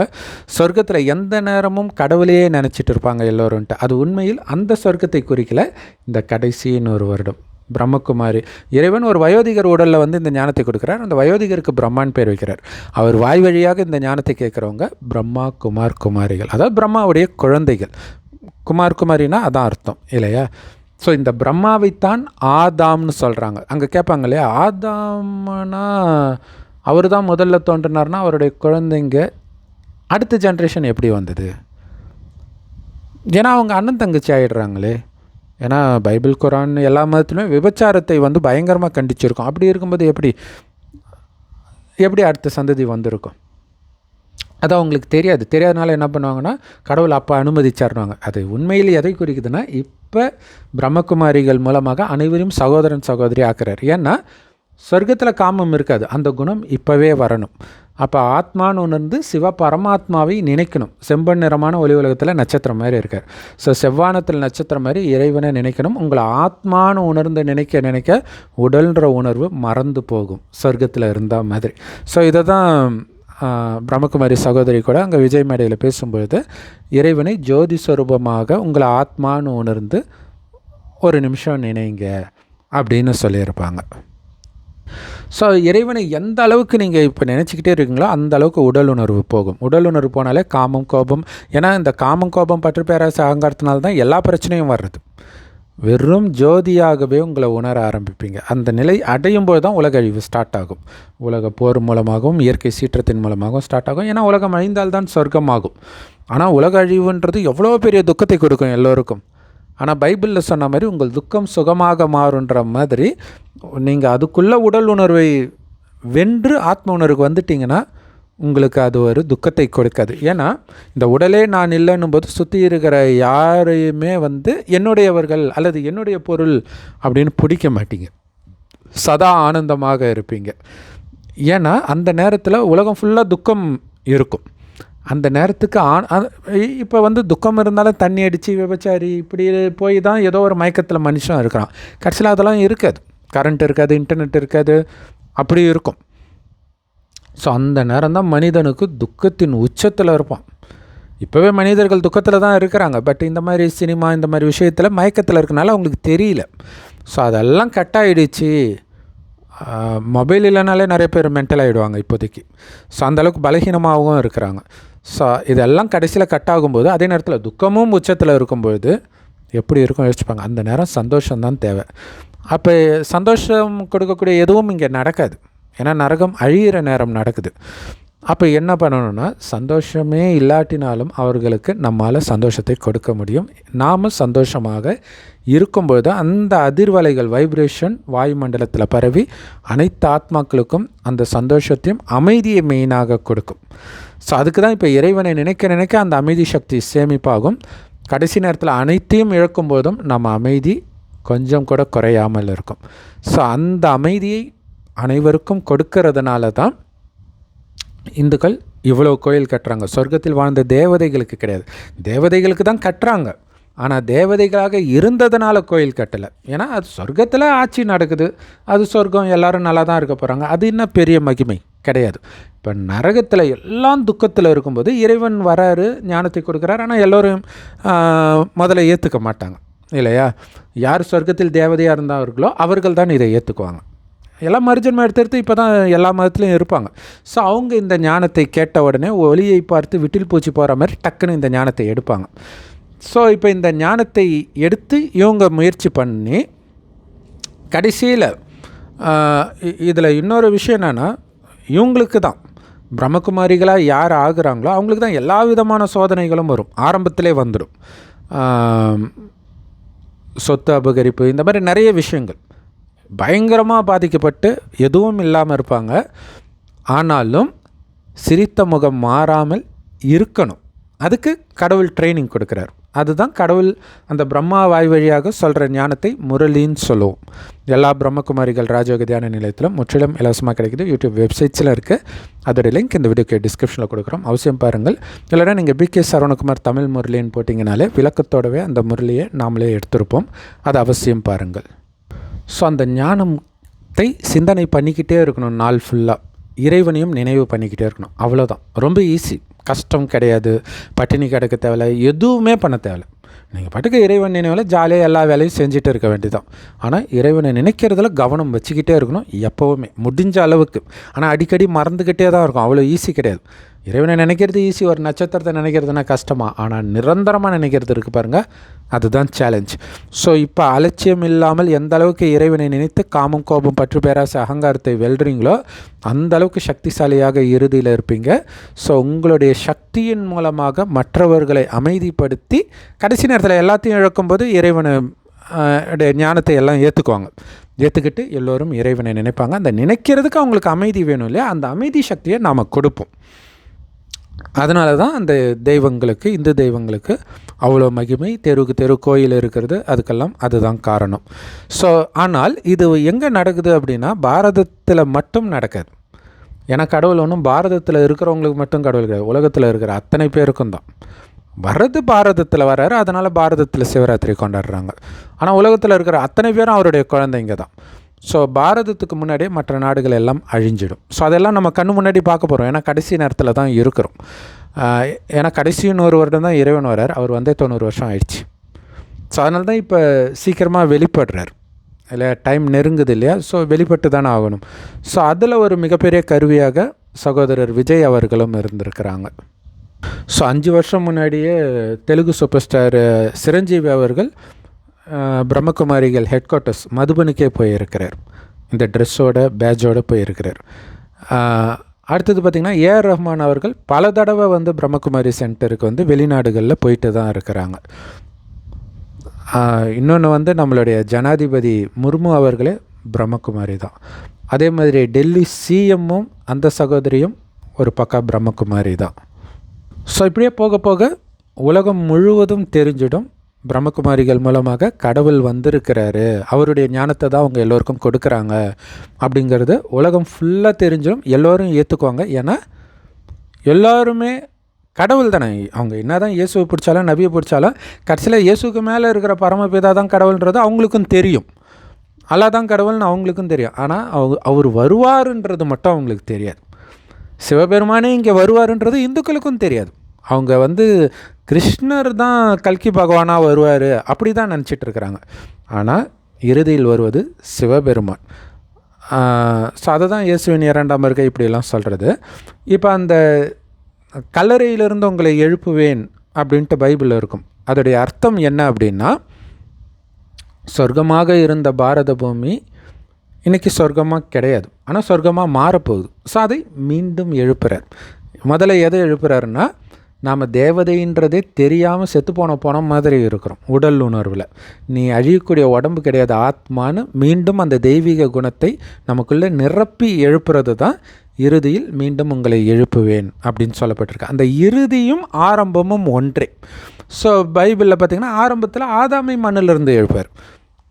சொர்க்கத்தில் எந்த நேரமும் கடவுளையே நினச்சிட்டு இருப்பாங்க எல்லோருன்ட்டு. அது உண்மையில் அந்த சொர்க்கத்தை குறிக்கல, இந்த கடைசி 100 வருடம். பிரம்மகுமாரி இறைவன் ஒரு வயோதிகர் உடலில் இந்த ஞானத்தை கொடுக்குறார். அந்த வயோதிகருக்கு பிரம்மான்னு பேர் வைக்கிறார். அவர் வாய் வழியாக இந்த ஞானத்தை கேட்குறவங்க பிரம்மா, குமார், குமாரிகள். அதாவது பிரம்மாவுடைய குழந்தைகள். குமார், குமாரினா அதான் அர்த்தம் இல்லையா. ஸோ இந்த பிரம்மாவைத்தான் ஆதாம்னு சொல்கிறாங்க. அங்கே கேட்பாங்க இல்லையா, ஆதாம்னா அவர் தான் முதல்ல தோன்றினார்னா அவருடைய குழந்தைங்க அடுத்த ஜென்ரேஷன் எப்படி வந்தது? ஏன்னா அவங்க அண்ணன் தங்கச்சி ஆகிடுறாங்களே. ஏன்னா பைபிள், குரான் எல்லா மதத்துலையும் விபச்சாரத்தை பயங்கரமாக கண்டிச்சிருக்கோம். அப்படி இருக்கும்போது எப்படி அடுத்த சந்ததி வந்திருக்கும்? அது அவங்களுக்கு தெரியாதனால என்ன பண்ணுவாங்கன்னா, கடவுள் அப்போ அனுமதிச்சாருவாங்க. அது உண்மையில் எதை குறிக்குதுன்னா, இப்போ பிரம்மகுமாரிகள் மூலமாக அனைவரும் சகோதரன் சகோதரி ஆக்குறார். ஏன்னா சொர்க்கத்தில் காமம் இருக்காது, அந்த குணம் இப்போவே வரணும். அப்போ ஆத்மான்னு உணர்ந்து சிவ பரமாத்மாவை நினைக்கணும். செம்பன் நிறமான ஒளி உலகத்தில் நட்சத்திரம் மாதிரி இருக்கார். ஸோ செவ்வானத்தில் நட்சத்திரம் மாதிரி இறைவனை நினைக்கணும். உங்களை ஆத்மானு உணர்ந்து நினைக்க உடல்ன்ற உணர்வு மறந்து போகும், சொர்க்கத்தில் இருந்தால் மாதிரி. ஸோ இதை தான் பிரம்மகுமாரி சகோதரி கூட அங்கே விஜய் மேடையில் பேசும்பொழுது, இறைவனை ஜோதி ஸ்வரூபமாக உங்களை ஆத்மானு உணர்ந்து ஒரு நிமிஷம் நினைங்க அப்படின்னு சொல்லியிருப்பாங்க. ஸோ இறைவனை எந்த அளவுக்கு நீங்கள் இப்போ நினச்சிக்கிட்டே இருக்கீங்களோ அந்த அளவுக்கு உடல் உணர்வு போகும். உடல் உணர்வு போனாலே காமம், கோபம். ஏன்னா இந்த காமம், கோபம், பற்று, பேராசை, அகங்காரத்தினால தான் எல்லா பிரச்சனையும் வர்றது. வெறும் ஜோதியாகவே உங்களை உணர ஆரம்பிப்பீங்க. அந்த நிலை அடையும் போது தான் உலக அழிவு ஸ்டார்ட் ஆகும். உலக போர் மூலமாகவும் இயற்கை சீற்றத்தின் மூலமாகவும் ஸ்டார்ட் ஆகும். ஏன்னா உலகம் அழிந்தால்தான் சொர்க்கமாகும். ஆனால் உலக அழிவுன்றது எவ்வளோ பெரிய துக்கத்தை கொடுக்கும் எல்லோருக்கும். ஆனால் பைபிளில் சொன்ன மாதிரி உங்கள் துக்கம் சுகமாக மாறுன்ற மாதிரி நீங்கள் அதுக்குள்ளே உடல் உணர்வை வென்று ஆத்ம உணர்வுக்கு வந்துட்டிங்கன்னா உங்களுக்கு அது ஒரு துக்கத்தை கொடுக்காது. ஏன்னா இந்த உடலே நான் இல்லைன்னும் போது சுற்றி இருக்கிற யாரையுமே என்னுடையவர்கள் அல்லது என்னுடைய பொருள் அப்படின்னு பிடிக்க மாட்டீங்க. சதா ஆனந்தமாக இருப்பீங்க. ஏன்னா அந்த நேரத்தில் உலகம் ஃபுல்லாக துக்கம் இருக்கும். அந்த நேரத்துக்கு இப்போ துக்கம் இருந்தாலும் தண்ணி அடித்து விபச்சாரி இப்படி போய் தான் ஏதோ ஒரு மயக்கத்தில் மனுஷன் இருக்கிறான். கடைசியில் அதெல்லாம் இருக்காது. கரண்ட் இருக்காது, இன்டர்நெட் இருக்காது, அப்படி இருக்கும். ஸோ அந்த நேரம் தான் மனிதனுக்கு துக்கத்தின் உச்சத்தில் இருப்பான். இப்போவே மனிதர்கள் துக்கத்தில் தான் இருக்கிறாங்க. பட் இந்த மாதிரி சினிமா இந்த மாதிரி விஷயத்தில் மயக்கத்தில் இருக்கனால அவங்களுக்கு தெரியல. ஸோ அதெல்லாம் கட் ஆகிடுச்சு. மொபைல் இல்லைனாலே நிறைய பேர் மென்டல் ஆகிடுவாங்க இப்போதைக்கு. ஸோ அந்தளவுக்கு பலகீனமாகவும் இருக்கிறாங்க. ஸோ இதெல்லாம் கடைசியில் கட் ஆகும்போது அதே நேரத்தில் துக்கமும் உச்சத்தில் இருக்கும்பொழுது எப்படி இருக்கும் யோசிச்சுப்பாங்க. அந்த நேரம் சந்தோஷம்தான் தேவை. அப்போ சந்தோஷம் கொடுக்கக்கூடிய எதுவும் இங்கே நடக்காது. ஏன்னா நரகம் அழியிற நேரம் நடக்குது. அப்போ என்ன பண்ணணும்னா, சந்தோஷமே இல்லாட்டினாலும் அவர்களுக்கு நம்மால் சந்தோஷத்தை கொடுக்க முடியும். நாம் சந்தோஷமாக இருக்கும்பொழுது அந்த அதிர்வலைகள் வைப்ரேஷன் வாயுமண்டலத்தில் பரவி அனைத்து ஆத்மாக்களுக்கும் அந்த சந்தோஷத்தையும் அமைதியை மெயினாக கொடுக்கும். ஸோ அதுக்கு தான் இப்போ இறைவனை நினைக்க நினைக்க அந்த அமைதி சக்தி சேமிப்பாகும். கடைசி நேரத்தில் அனைத்தையும் இழக்கும்போதும் நம்ம அமைதி கொஞ்சம் கூட குறையாமல் இருக்கும். ஸோ அந்த அமைதியை அனைவருக்கும் கொடுக்கறதுனால தான் இந்துக்கள் இவ்வளோ கோயில் கட்டுறாங்க. சொர்க்கத்தில் வாழ்ந்த தேவதைகளுக்கு கிடையாது. தேவதைகளுக்கு தான் கட்டுறாங்க. ஆனால் தேவதைகளாக இருந்ததுனால கோயில் கட்டலை. ஏன்னா அது சொர்க்கத்தில் ஆட்சி நடக்குது. அது சொர்க்கம், எல்லோரும் நல்லா தான் இருக்க போகிறாங்க. அது இன்னும் பெரிய மகிமை கிடையாது. இப்போ நரகத்தில் எல்லாம் துக்கத்தில் இருக்கும்போது இறைவன் வராரு, ஞானத்தை கொடுக்குறாரு. ஆனால் எல்லோரும் முதல்ல ஏற்றுக்க மாட்டாங்க இல்லையா? யார் சொர்க்கத்தில் தேவதையாக இருந்தார்களோ அவர்கள் தான் இதை ஏற்றுக்குவாங்க. எல்லாம் மறுஜன்மம் எடுத்து இப்போ தான் எல்லா மதத்துலையும் இருப்பாங்க. ஸோ அவங்க இந்த ஞானத்தை கேட்ட உடனே ஒளியை பார்த்து விட்டில் பூச்சி போகிற மாதிரி டக்குன்னு இந்த ஞானத்தை எடுப்பாங்க. ஸோ இப்போ இந்த ஞானத்தை எடுத்து இவங்க முயற்சி பண்ணி கடைசியில் இதில் இன்னொரு விஷயம் என்னென்னா, இவங்களுக்கு தான் பிரம்மகுமாரிகளாக யார் ஆகுறாங்களோ அவங்களுக்கு தான் எல்லா விதமான சோதனைகளும் வரும். ஆரம்பத்திலே வந்துடும். சொத்து அபகரிப்பு இந்த மாதிரி நிறைய விஷயங்கள் பயங்கரமாக பாதிக்கப்பட்டு எதுவும் இல்லாமல் இருப்பாங்க. ஆனாலும் சிரித்த முகம் மாறாமல் இருக்கணும். அதுக்கு கடவுள் ட்ரைனிங் கொடுக்குறார். அதுதான் கடவுள் அந்த பிரம்மா வாய் வழியாக சொல்கிற ஞானத்தை முரளின்னு சொல்லுவோம். எல்லா பிரம்மகுமாரிகள் ராஜயோக தியான நிலையத்திலும் முற்றிலும் இலவசமாக கிடைக்குது. யூடியூப் வெப்சைட்ஸில் இருக்குது. அதோடைய லிங்க் இந்த வீடியோக்கு டிஸ்கிரிப்ஷனில் கொடுக்குறோம். அவசியம் பாருங்கள். இல்லைனா நீங்கள் பிகே சரவணகுமார் தமிழ் முரளின்னு போட்டிங்கனாலே விளக்கத்தோடவே அந்த முரளியை நாமளே எடுத்திருப்போம். அதை அவசியம் பாருங்கள். ஸோ அந்த ஞானத்தை சிந்தனை பண்ணிக்கிட்டே இருக்கணும். நாள் ஃபுல்லாக இறைவனையும் நினைவு பண்ணிக்கிட்டே இருக்கணும். அவ்வளோதான். ரொம்ப ஈஸி. கஷ்டம் கிடையாது. பட்டினி கிடக்க தேவையில்லை, எதுவுமே பண்ண தேவையில்லை. நீங்கள் பாட்டுக்கு இறைவன் நினைவில் ஜாலியாக எல்லா வேலையும் செஞ்சுட்டு இருக்க வேண்டியதான். ஆனால் இறைவனை நினைக்கிறதுல கவனம் வச்சுக்கிட்டே இருக்கணும் எப்போவுமே, முடிஞ்ச அளவுக்கு. ஆனால் அடிக்கடி மறந்துக்கிட்டே தான் இருக்கும். அவ்வளோ ஈஸி கிடையாது. இறைவனை நினைக்கிறது ஈஸி. ஒரு நட்சத்திரத்தை நினைக்கிறதுனா கஷ்டமாக. ஆனால் நிரந்தரமாக நினைக்கிறது இருக்குது பாருங்கள், அதுதான் சேலஞ்ச். ஸோ இப்போ அலட்சியம் இல்லாமல் எந்த அளவுக்கு இறைவனை நினைத்து காமம் கோபம் பற்று பேராசை அகங்காரத்தை வெல்றீங்களோ அந்த அளவுக்கு சக்திசாலியாக இறுதியில் இருப்பீங்க. ஸோ உங்களுடைய சக்தியின் மூலமாக மற்றவர்களை அமைதிப்படுத்தி கடைசி நேரத்தில் எல்லாத்தையும் இழக்கும்போது இறைவனை ஞானத்தை எல்லாம் ஏற்றுக்குவாங்க. ஏற்றுக்கிட்டு எல்லோரும் இறைவனை நினைப்பாங்க. அந்த நினைக்கிறதுக்கு அவங்களுக்கு அமைதி வேணும் இல்லையா? அந்த அமைதி சக்தியை நாம் கொடுப்போம். அதனால தான் அந்த தெய்வங்களுக்கு, இந்து தெய்வங்களுக்கு அவ்வளோ மகிமை. தெருவுக்கு தெரு கோயில் இருக்கிறது, அதுக்கெல்லாம் அதுதான் காரணம். ஸோ ஆனால் இது எங்கே நடக்குது அப்படின்னா, பாரதத்தில் மட்டும் நடக்காது. ஏன்னா கடவுள் ஒன்றும் பாரதத்தில் இருக்கிறவங்களுக்கு மட்டும் கடவுள் கிடையாது. உலகத்தில் இருக்கிற அத்தனை பேருக்கும் தான். வர்றது பாரதத்தில் வர்றாரு, அதனால் பாரதத்தில் சிவராத்திரி கொண்டாடுறாங்க. ஆனால் உலகத்தில் இருக்கிற அத்தனை பேரும் அவருடைய குழந்தைங்க தான். ஸோ பாரதத்துக்கு முன்னாடியே மற்ற நாடுகள் எல்லாம் அழிஞ்சிடும். ஸோ அதெல்லாம் நம்ம கண்ணு முன்னாடி பார்க்க போகிறோம். ஏன்னா கடைசி நேரத்தில் தான் இருக்கிறோம். ஏன்னா கடைசி 100 வருடம் தான் இறைவன் வர்றார். அவர் 90 வருஷம் ஆயிடுச்சு. ஸோ அதனால தான் இப்போ சீக்கிரமாக வெளிப்படுறார் இல்லை, டைம் நெருங்குது இல்லையா? ஸோ வெளிப்பட்டு தானே ஆகணும். ஸோ அதில் ஒரு மிகப்பெரிய கருவியாக சகோதரர் விஜய் அவர்களும் இருந்திருக்கிறாங்க. ஸோ 5 வருஷம் முன்னாடியே தெலுங்கு சூப்பர் ஸ்டார் சிரஞ்சீவி அவர்கள் பிரம்மகுமாரிகள் ஹெட் குவார்ட்டர்ஸ் மதுபனுக்கே போயிருக்கிறார். இந்த ட்ரெஸ்ஸோட பேட்சோடு போயிருக்கிறார். அடுத்தது பார்த்திங்கன்னா ஏஆர் ரஹ்மான் அவர்கள் பல தடவை பிரம்மகுமாரி சென்டருக்கு வெளிநாடுகளில் போயிட்டு தான் இருக்கிறாங்க. இன்னொன்று நம்மளுடைய ஜனாதிபதி முர்மு அவர்களே பிரம்மகுமாரி தான். அதே மாதிரி டெல்லி சிஎம்மும் அந்த சகோதரியும் ஒரு பக்கா பிரம்மகுமாரி தான். ஸோ இப்படியே போக போக உலகம் முழுவதும் தெரிஞ்சிடும் பிரம்மகுமாரிகள் மூலமாக கடவுள் வந்திருக்கிறாரு, அவருடைய ஞானத்தை தான் அவங்க எல்லோருக்கும் கொடுக்குறாங்க அப்படிங்கிறது உலகம் ஃபுல்லாக தெரிஞ்சிடும். எல்லோரும் ஏற்றுக்குவாங்க. ஏன்னா எல்லோருமே கடவுள் தானே. அவங்க என்ன தான் இயேசுவை பிடிச்சாலும் நபியை பிடிச்சாலும் கடைசியில் இயேசுக்கு மேலே இருக்கிற பரமபிதா தான் கடவுள்ன்றது அவங்களுக்கும் தெரியும். அல்லா தான் கடவுள்னு அவங்களுக்கும் தெரியும். ஆனால் அவர் வருவாருன்றது மட்டும் அவங்களுக்கு தெரியாது. சிவபெருமானே இங்கே வருவாருன்றது இந்துக்களுக்கும் தெரியாது. அவங்க கிருஷ்ணர் தான் கல்கி பகவானாக வருவார் அப்படி தான் நினச்சிட்ருக்கிறாங்க. ஆனால் இறுதியில் வருவது சிவபெருமான். ஸோ அதை தான் இயேசுவின் 2ஆம் வருகை இப்படியெல்லாம் சொல்கிறது. இப்போ அந்த கல்லறையிலிருந்து உங்களை எழுப்புவேன் அப்படின்ட்டு பைபிளில் இருக்கும். அதோடைய அர்த்தம் என்ன அப்படின்னா, சொர்க்கமாக இருந்த பாரத பூமி இன்றைக்கி சொர்க்கமாக கிடையாது, ஆனால் சொர்க்கமாக மாறப்போகுது. ஸோ அதை மீண்டும் எழுப்புறார். முதல்ல எதை எழுப்புறாருன்னா, நாம் தேவதைன்றதே தெரியாமல் செத்து போன மாதிரி இருக்கிறோம் உடல் உணர்வில். நீ அழியக்கூடிய உடம்பு கிடையாது, ஆத்மான்னு மீண்டும் அந்த தெய்வீக குணத்தை நமக்குள்ளே நிரப்பி எழுப்புறது தான் இறுதியில் மீண்டும் உங்களை எழுப்புவேன் அப்படின்னு சொல்லப்பட்டிருக்கு. அந்த இறுதியும் ஆரம்பமும் ஒன்றே. ஸோ பைபிளில் பார்த்திங்கன்னா ஆரம்பத்தில் ஆதாமை மண்ணிலிருந்து எழுப்பார்,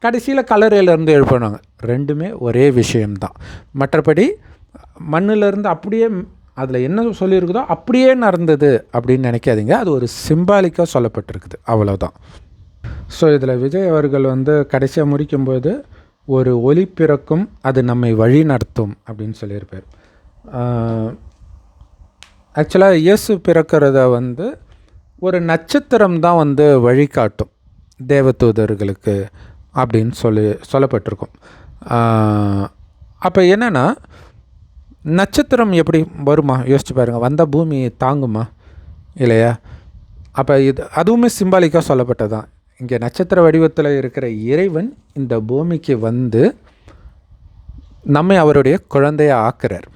கடைசியில் கல்லறையிலேருந்து எழுப்பினாங்க. ரெண்டுமே ஒரே விஷயம்தான். மற்றபடி மண்ணிலிருந்து அப்படியே அதில் என்ன சொல்லியிருக்குதோ அப்படியே நடந்தது அப்படின்னு நினைக்காதீங்க. அது ஒரு சிம்பாலிக்காக சொல்லப்பட்டிருக்குது, அவ்வளோதான். ஸோ இதில் விஜய் அவர்கள் கடைசியாக முடிக்கும்போது ஒரு ஒளி பிறக்கும், அது நம்மை வழி நடத்தும் அப்படின்னு சொல்லியிருப்பார். ஆக்சுவலாக இயேசு பிறக்கிறத ஒரு நட்சத்திரம் தான் வழிகாட்டும் தேவதூதர்களுக்கு அப்படின்னு சொல்லப்பட்டிருக்கும். அப்போ என்னென்னா, நட்சத்திரம் எப்படி வருமா யோசிச்சு பாருங்கள், வந்தால் பூமி தாங்குமா இல்லையா? அப்போ அதுவுமே சிம்பாலிக்காக சொல்லப்பட்டதான். இங்கே நட்சத்திர வடிவத்தில் இருக்கிற இறைவன் இந்த பூமிக்கு நம்மை அவருடைய குழந்தையை ஆக்குறார்,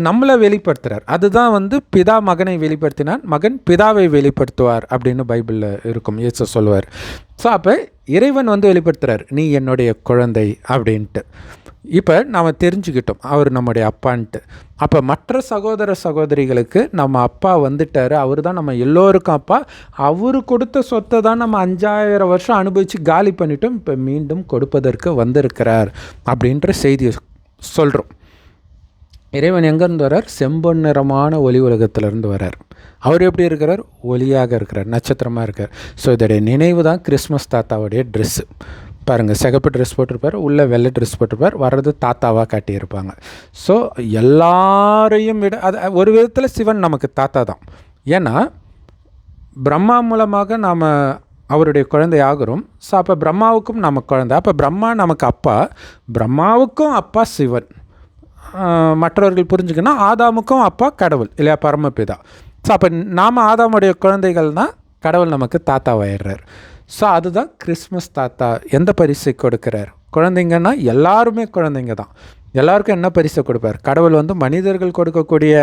நம்மளை வெளிப்படுத்துகிறார். அதுதான் பிதா மகனை வெளிப்படுத்தினான், மகன் பிதாவை வெளிப்படுத்துவார் அப்படின்னு பைபிளில் இருக்கும், இயேசு சொல்லுவார். ஸோ அப்போ இறைவன் வெளிப்படுத்துகிறார், நீ என்னுடைய குழந்தை அப்படின்ட்டு. இப்போ நாம் தெரிஞ்சுக்கிட்டோம் அவர் நம்முடைய அப்பான்ட்டு. அப்போ மற்ற சகோதர சகோதரிகளுக்கு நம்ம அப்பா வந்துட்டார், அவர் தான் நம்ம எல்லோருக்கும் அப்பா, அவர் கொடுத்த சொத்தை தான் நம்ம 5000 வருஷம் அனுபவித்து காலி பண்ணிட்டோம், இப்போ மீண்டும் கொடுப்பதற்கு வந்திருக்கிறார் அப்படின்ற செய்தியை சொல்கிறோம். இறைவன் எங்கேருந்து வர்றார்? செம்பொன் நிறமான ஒளி உலகத்திலேருந்து வர்றார். அவர் எப்படி இருக்கிறார்? ஒளியாக இருக்கிறார், நட்சத்திரமாக இருக்கார். ஸோ இதோடைய நினைவு தான் கிறிஸ்மஸ் தாத்தாவுடைய ட்ரெஸ்ஸு. பாருங்கள், சிகப்பு ட்ரெஸ் போட்டிருப்பார், உள்ளே வெள்ளை ட்ரெஸ் போட்டிருப்பார், வர்றது தாத்தாவாக காட்டியிருப்பாங்க. ஸோ எல்லாரையும் விட அது ஒரு விதத்தில் சிவன் நமக்கு தாத்தா தான். ஏன்னா பிரம்மா மூலமாக நாம் அவருடைய குழந்தை ஆகிறோம். ஸோ அப்போ பிரம்மாவுக்கும் நம்ம குழந்தை, அப்போ பிரம்மா நமக்கு அப்பா, பிரம்மாவுக்கும் அப்பா சிவன். மற்றவர்கள் புரிஞ்சுக்கணும், ஆதாமுக்கும் அப்பா கடவுள் இல்லையா, பரமபிதா. ஸோ அப்போ நாம் ஆதாமுடைய குழந்தைகள் தான், கடவுள் நமக்கு தாத்தாவாயிடுறார். ஸோ அதுதான் கிறிஸ்மஸ் தாத்தா. எந்த பரிசை கொடுக்குறார்? குழந்தைங்கன்னா எல்லாருமே குழந்தைங்க தான். எல்லாருக்கும் என்ன பரிசை கொடுப்பார்? கடவுள் மனிதர்கள் கொடுக்கக்கூடிய,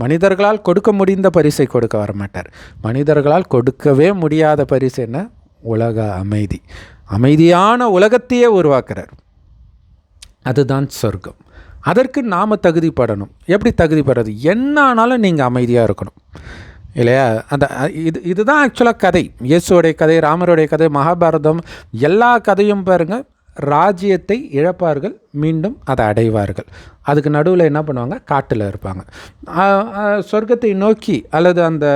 மனிதர்களால் கொடுக்க முடிந்த பரிசை கொடுக்க வரமாட்டார். மனிதர்களால் கொடுக்கவே முடியாத பரிசு என்ன? உலக அமைதி. அமைதியான உலகத்தையே உருவாக்குறார். அதுதான் சொர்க்கம். அதற்கு நாம் தகுதிப்படணும். எப்படி தகுதிப்படுறது? என்ன ஆனாலும் நீங்கள் அமைதியாக இருக்கணும் இல்லையா? அந்த இதுதான் ஆக்சுவலாக கதை. இயேசுவோடைய கதை, ராமருடைய கதை, மகாபாரதம், எல்லா கதையும் பாருங்கள், ராஜ்யத்தை இழப்பார்கள், மீண்டும் அதை அடைவார்கள். அதுக்கு நடுவில் என்ன பண்ணுவாங்க? காட்டில் இருப்பாங்க. சொர்க்கத்தை நோக்கி அல்லது அந்த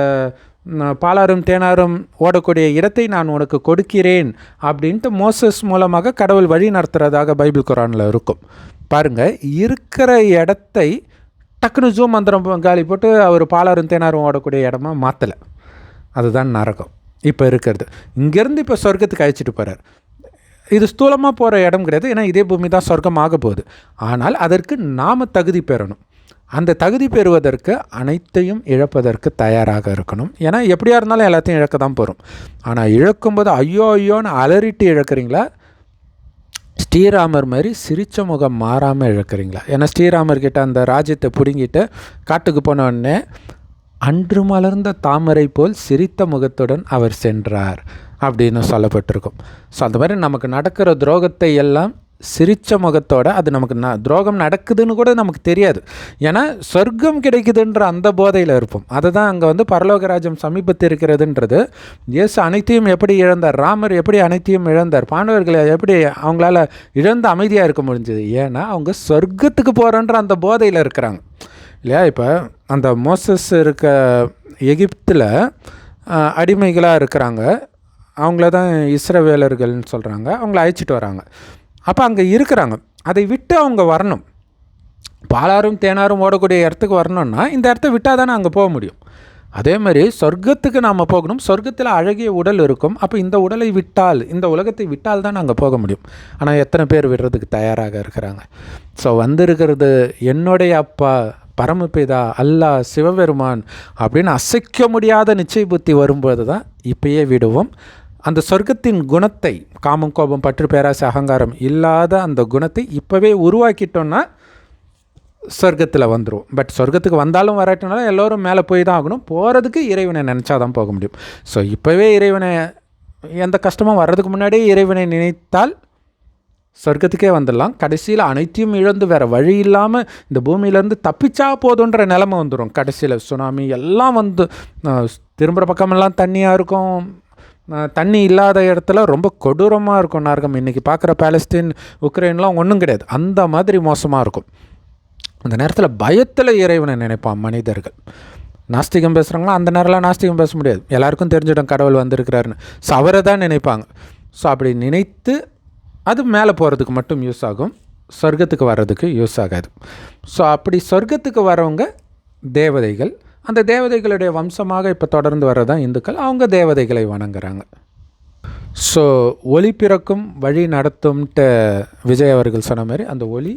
பாலாரும் தேனாரும் ஓடக்கூடிய இடத்தை நான் உனக்கு கொடுக்கிறேன் அப்படின்ட்டு மோசஸ் மூலமாக கடவுள் வழி நடத்துகிறதாக பைபிள் குரானில் இருக்கும். பாருங்கள், இருக்கிற இடத்தை டக்குன்னு ஜூம் மந்திரம் காலி போட்டு அவர் பாலாரும் தேனாரும் ஓடக்கூடிய இடமா மாற்றலை. அதுதான் நரகம் இப்போ இருக்கிறது. இங்கேருந்து இப்போ சொர்க்கத்துக்கு அழைச்சிட்டு போகிறார். இது ஸ்தூலமாக போகிற இடம் கிடையாது, ஏன்னா இதே பூமி தான் சொர்க்கம் ஆக போகுது. ஆனால் அதற்கு நாம் தகுதி பெறணும். அந்த தகுதி பெறுவதற்கு அனைத்தையும் இழப்பதற்கு தயாராக இருக்கணும். ஏன்னா எப்படியா இருந்தாலும் எல்லாத்தையும் இழக்க தான் போகிறோம். ஆனால் இழக்கும்போது ஐயோ ஐயோன்னு அலறிட்டு இழக்கிறீங்களா, ஸ்ரீராமர் மாதிரி சிரித்த முகம் மாறாமல் இழக்கிறீங்களா? ஏன்னா ஸ்ரீராமர்கிட்ட அந்த ராஜ்யத்தை பிடுங்கிட்டு காட்டுக்கு போனோடனே அன்று மலர்ந்த தாமரை போல் சிரித்த முகத்துடன் அவர் சென்றார் அப்படின்னு சொல்லப்பட்டிருக்கும். ஸோ அந்த மாதிரி நமக்கு நடக்கிற துரோகத்தை எல்லாம் சிரித்த முகத்தோட, அது நமக்கு துரோகம் நடக்குதுன்னு கூட நமக்கு தெரியாது. ஏன்னா சொர்க்கம் கிடைக்குதுன்ற அந்த போதையில் இருப்போம். அதுதான் அங்கே வந்து பரலோகராஜ்யம் சமீபத்தில் இருக்கிறதுன்றது. இயேசு அனைத்தையும் எப்படி இழந்தார், ராமர் எப்படி அனைத்தையும் இழந்தார், பாண்டவர்களை எப்படி அவங்களால இழந்து அமைதியாக இருக்க முடிஞ்சது? ஏன்னா அவங்க சொர்க்கத்துக்கு போகிறன்ற அந்த போதையில் இருக்கிறாங்க இல்லையா? இப்போ அந்த மோசஸ் இருக்க எகிப்தில் அடிமைகளாக இருக்கிறாங்க. அவங்கள தான் இஸ்ரவேலர்கள்னு சொல்கிறாங்க. அவங்கள அழைச்சிட்டு வராங்க. அப்போ அங்கே இருக்கிறாங்க. அதை விட்டு அவங்க வரணும். பாலாரும் தேனாரும் ஓடக்கூடிய இடத்துக்கு வரணும்னா இந்த இடத்த விட்டால் தானே அங்கே போக முடியும். அதே மாதிரி சொர்க்கத்துக்கு நாம் போகணும். சொர்க்கத்தில் அழகிய உடல் இருக்கும். அப்போ இந்த உடலை விட்டால், இந்த உலகத்தை விட்டால் தான் அங்கே போக முடியும். ஆனால் எத்தனை பேர் விடுறதுக்கு தயாராக இருக்கிறாங்க? ஸோ வந்திருக்கிறது என்னுடைய அப்பா பரமபிதா அல்லாஹ் சிவபெருமான் அப்படின்னு அசைக்க முடியாத நிச்சய புத்தி வரும்போது தான் இப்பயே விடுவோம். அந்த சொர்க்கத்தின் குணத்தை, காமம் கோபம் பற்று பேராசை அகங்காரம் இல்லாத அந்த குணத்தை இப்போவே உருவாக்கிட்டோன்னா சொர்க்கத்தில் வந்துடும். பட் சொர்க்கத்துக்கு வந்தாலும் வராட்டினாலும் எல்லோரும் மேலே போய் தான் ஆகணும். போகிறதுக்கு இறைவனை நினச்சா தான் போக முடியும். ஸோ இப்போவே இறைவனை, எந்த கஷ்டமும் வர்றதுக்கு முன்னாடியே இறைவனை நினைத்தால் சொர்க்கத்துக்கே வந்துடலாம். கடைசியில் அனைத்தையும் இழந்து வேறு வழி இல்லாமல் இந்த பூமியிலேருந்து தப்பிச்சா போதுன்ற நிலைமை வந்துடும். கடைசியில் சுனாமி எல்லாம் வந்து திரும்புகிற பக்கமெல்லாம் தண்ணியாக இருக்கும். தண்ணி இல்லாத இடத்துல ரொம்ப கொடூரமாக இருக்கும் நரகம். இன்றைக்கி பார்க்குற பாலஸ்தீன் உக்ரைன்லாம் ஒன்றும் கிடையாது. அந்த மாதிரி மோசமாக இருக்கும். அந்த நேரத்தில் பயத்தில் இறைவனை நினைப்பான் மனிதர்கள். நாஸ்திகம் பேசுகிறாங்களா, அந்த நேரம்லாம் நாஸ்திகம் பேச முடியாது. எல்லாருக்கும் தெரிஞ்சிடும் கடவுள் வந்திருக்கிறாருன்னு. ஸோ அவரை தான் நினைப்பாங்க. ஸோ அப்படி நினைத்து அது மேலே போகிறதுக்கு மட்டும் யூஸ் ஆகும், சொர்க்கத்துக்கு வர்றதுக்கு யூஸ் ஆகாது. ஸோ அப்படி சொர்க்கத்துக்கு வரவங்க தேவதைகள். அந்த தேவதைகளுடைய வம்சமாக இப்போ தொடர்ந்து வர்றதான் இந்துக்கள். அவங்க தேவதைகளை வணங்குறாங்க. ஸோ ஒளி பிறக்கும் வழி நடத்தும்ட்டு விஜய் அவர்கள் சொன்ன மாதிரி அந்த ஒளி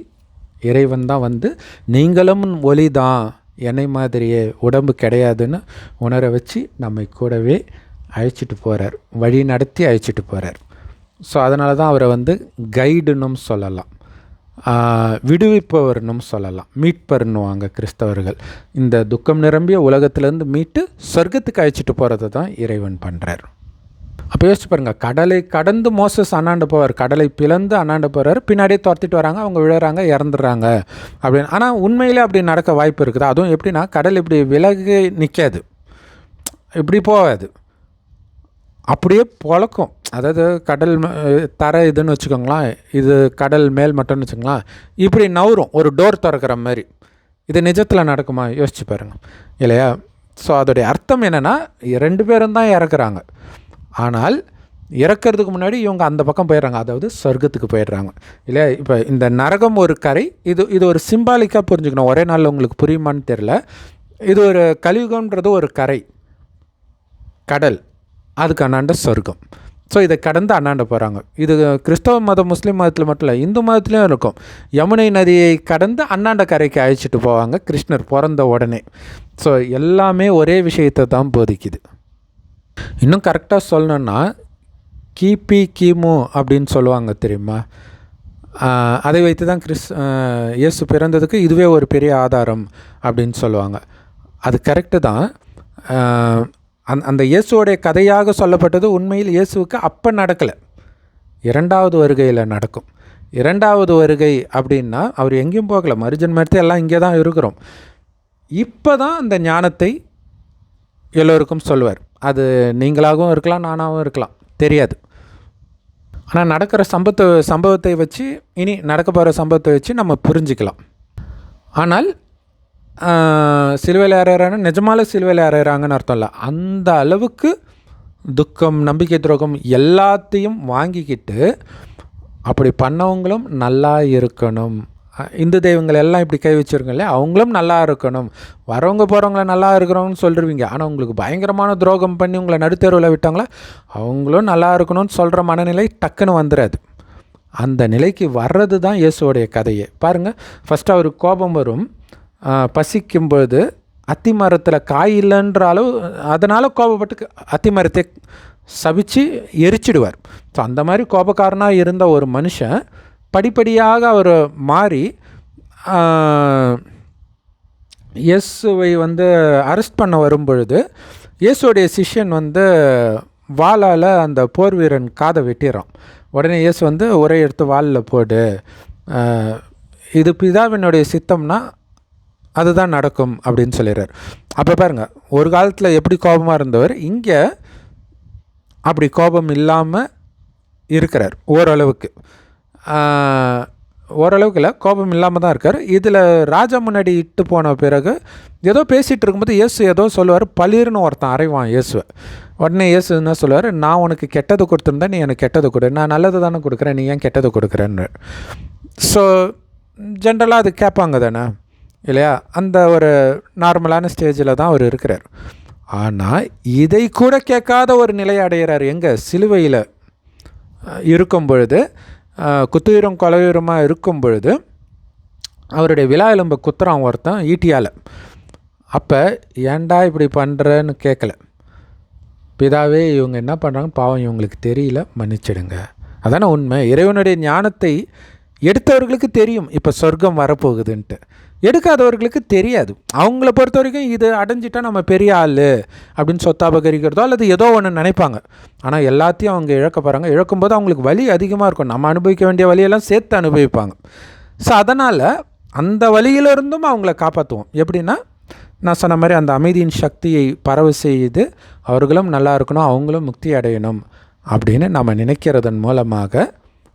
இறைவன் தான் வந்து நீங்களும் ஒளி தான், என்னை மாதிரியே உடம்பு கிடையாதுன்னு உணர வச்சு நம்மை கூடவே அழைச்சிட்டு போகிறார், வழி நடத்தி அழைச்சிட்டு போகிறார். ஸோ அதனால தான் அவரை வந்து கைடுன்னும் சொல்லலாம், விடுவிப்பவர்னும் சொல்லலாம், மீட்பர்னுவாங்க கிறிஸ்தவர்கள். இந்த துக்கம் நிரம்பிய உலகத்திலேருந்து மீட்டு சொர்க்கத்துக்கு அழைச்சிட்டு போகிறத தான் இறைவன் பண்ணுறார். அப்போ யோசிச்சு பாருங்கள், கடலை கடந்து மோசஸ் அண்ணாண்டு போவார், கடலை பிளந்து அண்ணாண்டு போகிறார், பின்னாடியே துரத்திட்டு வராங்க, அவங்க விழுறாங்க, இறந்துடுறாங்க அப்படின்னு. ஆனால் உண்மையிலே அப்படி நடக்க வாய்ப்பு இருக்குது. அதுவும் எப்படின்னா, கடல் இப்படி விலகி நிற்காது, இப்படி போகாது, அப்படியே பொழக்கும். அதாவது கடல் தரை இதுன்னு வச்சுக்கோங்களேன், இது கடல் மேல் மட்டம்னு வச்சுக்கோங்களேன், இப்படி நவரும் ஒரு டோர் திறக்கிற மாதிரி. இது நிஜத்தில் நடக்குமா? யோசிச்சு பாருங்கள் இல்லையா? ஸோ அதோடைய அர்த்தம் என்னென்னா, 2 பேரும் தான் இறக்குறாங்க. ஆனால் இறக்கிறதுக்கு முன்னாடி இவங்க அந்த பக்கம் போயிடுறாங்க, அதாவது சொர்க்கத்துக்கு போயிடுறாங்க இல்லையா? இப்போ இந்த நரகம் ஒரு கரை, இது ஒரு சிம்பாலிக்காக புரிஞ்சுக்கணும். ஒரே நாளில் உங்களுக்கு புரியுமான்னு தெரில. இது ஒரு கலியுகம்ன்றது ஒரு கரை, கடல், அதுக்கு அண்ணாண்ட சொர்க்கம். ஸோ இதை கடந்து அண்ணாண்ட போகிறாங்க. இது கிறிஸ்தவ மதம், முஸ்லீம் மதத்தில் மட்டும் இல்லை, இந்து மதத்துலேயும் இருக்கும். யமுனை நதியை கடந்து அண்ணாண்ட கரைக்கு அழைச்சிட்டு போவாங்க கிருஷ்ணர் பிறந்த உடனே. ஸோ எல்லாமே ஒரே விஷயத்தை தான் போதிக்குது. இன்னும் கரெக்டாக சொல்லணுன்னா, கிபி கிமு அப்படின்னு சொல்லுவாங்க தெரியுமா? அதை வைத்து தான் இயேசு பிறந்ததுக்கு இதுவே ஒரு பெரிய ஆதாரம் அப்படின்னு சொல்லுவாங்க. அது கரெக்டு தான். அந்த இயேசுவோடைய கதையாக சொல்லப்பட்டது உண்மையில் இயேசுவுக்கு அப்போ நடக்கலை, 2வது வருகையில் நடக்கும். 2வது வருகை அப்படின்னா அவர் எங்கேயும் போகலை, மறுஜன்மத்தை எல்லாம் இங்கே தான் இருக்கிறோம். இப்போ தான் அந்த ஞானத்தை எல்லோருக்கும் சொல்லுவார். அது நீங்களாகவும் இருக்கலாம், நானாகவும் இருக்கலாம், தெரியாது. ஆனால் நடக்கிற சம்பவத்தை வச்சு, இனி நடக்க போகிற சம்பவத்தை வச்சு நம்ம புரிஞ்சிக்கலாம். ஆனால் சிலுவையில் அறையிறாங்க, நிஜமால சிலுவையில் அறையிறாங்கன்னு அர்த்தம் இல்லை. அந்த அளவுக்கு துக்கம், நம்பிக்கை துரோகம் எல்லாத்தையும் வாங்கிக்கிட்டு அப்படி பண்ணவங்களும் நல்லா இருக்கணும். இந்து தெய்வங்கள் எல்லாம் இப்படி கை வச்சுருங்க இல்லையா, அவங்களும் நல்லா இருக்கணும். வரவங்க போகிறவங்கள நல்லா இருக்கிறவங்கன்னு சொல்லிடுவீங்க, ஆனால் உங்களுக்கு பயங்கரமான துரோகம் பண்ணி உங்களை நடுத்தேர்வில் விட்டாங்களா, அவங்களும் நல்லா இருக்கணும்னு சொல்கிற மனநிலை டக்குன்னு வந்துடாது. அந்த நிலைக்கு வர்றது தான் இயேசுவோடைய கதையே. பாருங்கள், ஃபஸ்ட்டு அவருக்கு கோபம் வரும், பசிக்கும்போது அத்தி மரத்தில் காய் இல்லைன்ற அளவு, அதனால் கோபப்பட்டு அத்தி மரத்தை சபித்து எரிச்சிடுவார். ஸோ அந்த மாதிரி கோபக்காரனாக இருந்த ஒரு மனுஷன் படிப்படியாக அவர் மாறி இயேசுவை வந்து அரெஸ்ட் பண்ண வரும்பொழுது, இயேசுடைய சிஷ்யன் வந்து வாளால் அந்த போர் வீரன் காதை வெட்டிடுறான். உடனே இயேசு வந்து ஒரே எடுத்து வாலில் போடு, இது பிதாவினுடைய சித்தம்னா அதுதான் நடக்கும் அப்படின்னு சொல்லிடுறார். அப்போ பாருங்கள், ஒரு காலத்தில் எப்படி கோபமாக இருந்தவர் இங்கே அப்படி கோபம் இல்லாமல் இருக்கிறார். ஓரளவுக்கு இல்லை, கோபம் இல்லாமல் தான் இருக்கார். இதில் ராஜா முன்னாடி இட்டு போன பிறகு ஏதோ பேசிகிட்டு இருக்கும்போது இயேசு ஏதோ சொல்லுவார், பளிர்னு ஒருத்தன் அறைவான் இயேசுவை. உடனே இயேசு என்ன சொல்லுவார், நான் உனக்கு கெட்டது கொடுத்துருந்தா நீ எனக்கு கெட்டது கொடு, நான் நல்லது தானே கொடுக்குறேன், நீ ஏன் கெட்டது கொடுக்குறேன்னு. ஸோ ஜென்ரலாக அது கேட்பாங்க தானே இல்லையா? அந்த ஒரு நார்மலான ஸ்டேஜில் தான் அவர் இருக்கிறார். ஆனால் இதை கூட கேட்காத ஒரு நிலையை அடைகிறார். எங்கே? சிலுவையில் இருக்கும் பொழுது, குத்துயிரும் கொலையுரமாக இருக்கும் பொழுது அவருடைய விலா எலும்பை குத்துறான் ஒருத்தன் ஈட்டியால். அப்போ ஏன்டா இப்படி பண்ணுறேன்னு கேட்கல, பிதாவே இவங்க என்ன பண்ணுறாங்க பாவம், இவங்களுக்கு தெரியல, மன்னிச்சிடுங்க. அதான உண்மை. இறைவனுடைய ஞானத்தை எடுத்தவர்களுக்கு தெரியும் இப்போ சொர்க்கம் வரப்போகுதுன்ட்டு, எடுக்காதவர்களுக்கு தெரியாது. அவங்கள பொறுத்த வரைக்கும் இது அடைஞ்சிட்டா நம்ம பெரிய ஆள் அப்படின்னு சொத்தாபகரிக்கிறதோ அல்லது ஏதோ ஒன்று நினைப்பாங்க. ஆனால் எல்லாத்தையும் அவங்க இழக்க போகிறாங்க. இழக்கும்போது அவங்களுக்கு வலி அதிகமாக இருக்கும். நம்ம அனுபவிக்க வேண்டிய வலியெல்லாம் சேர்த்து அனுபவிப்பாங்க. ஸோ அதனால் அந்த வலியிலிருந்தும் அவங்கள காப்பாற்றுவோம். எப்படின்னா, நான் சொன்ன மாதிரி அந்த அமைதியின் சக்தியை பரவ செய்து அவர்களும் நல்லா இருக்கணும், அவங்களும் முக்தி அடையணும் அப்படின்னு நம்ம நினைக்கிறதன் மூலமாக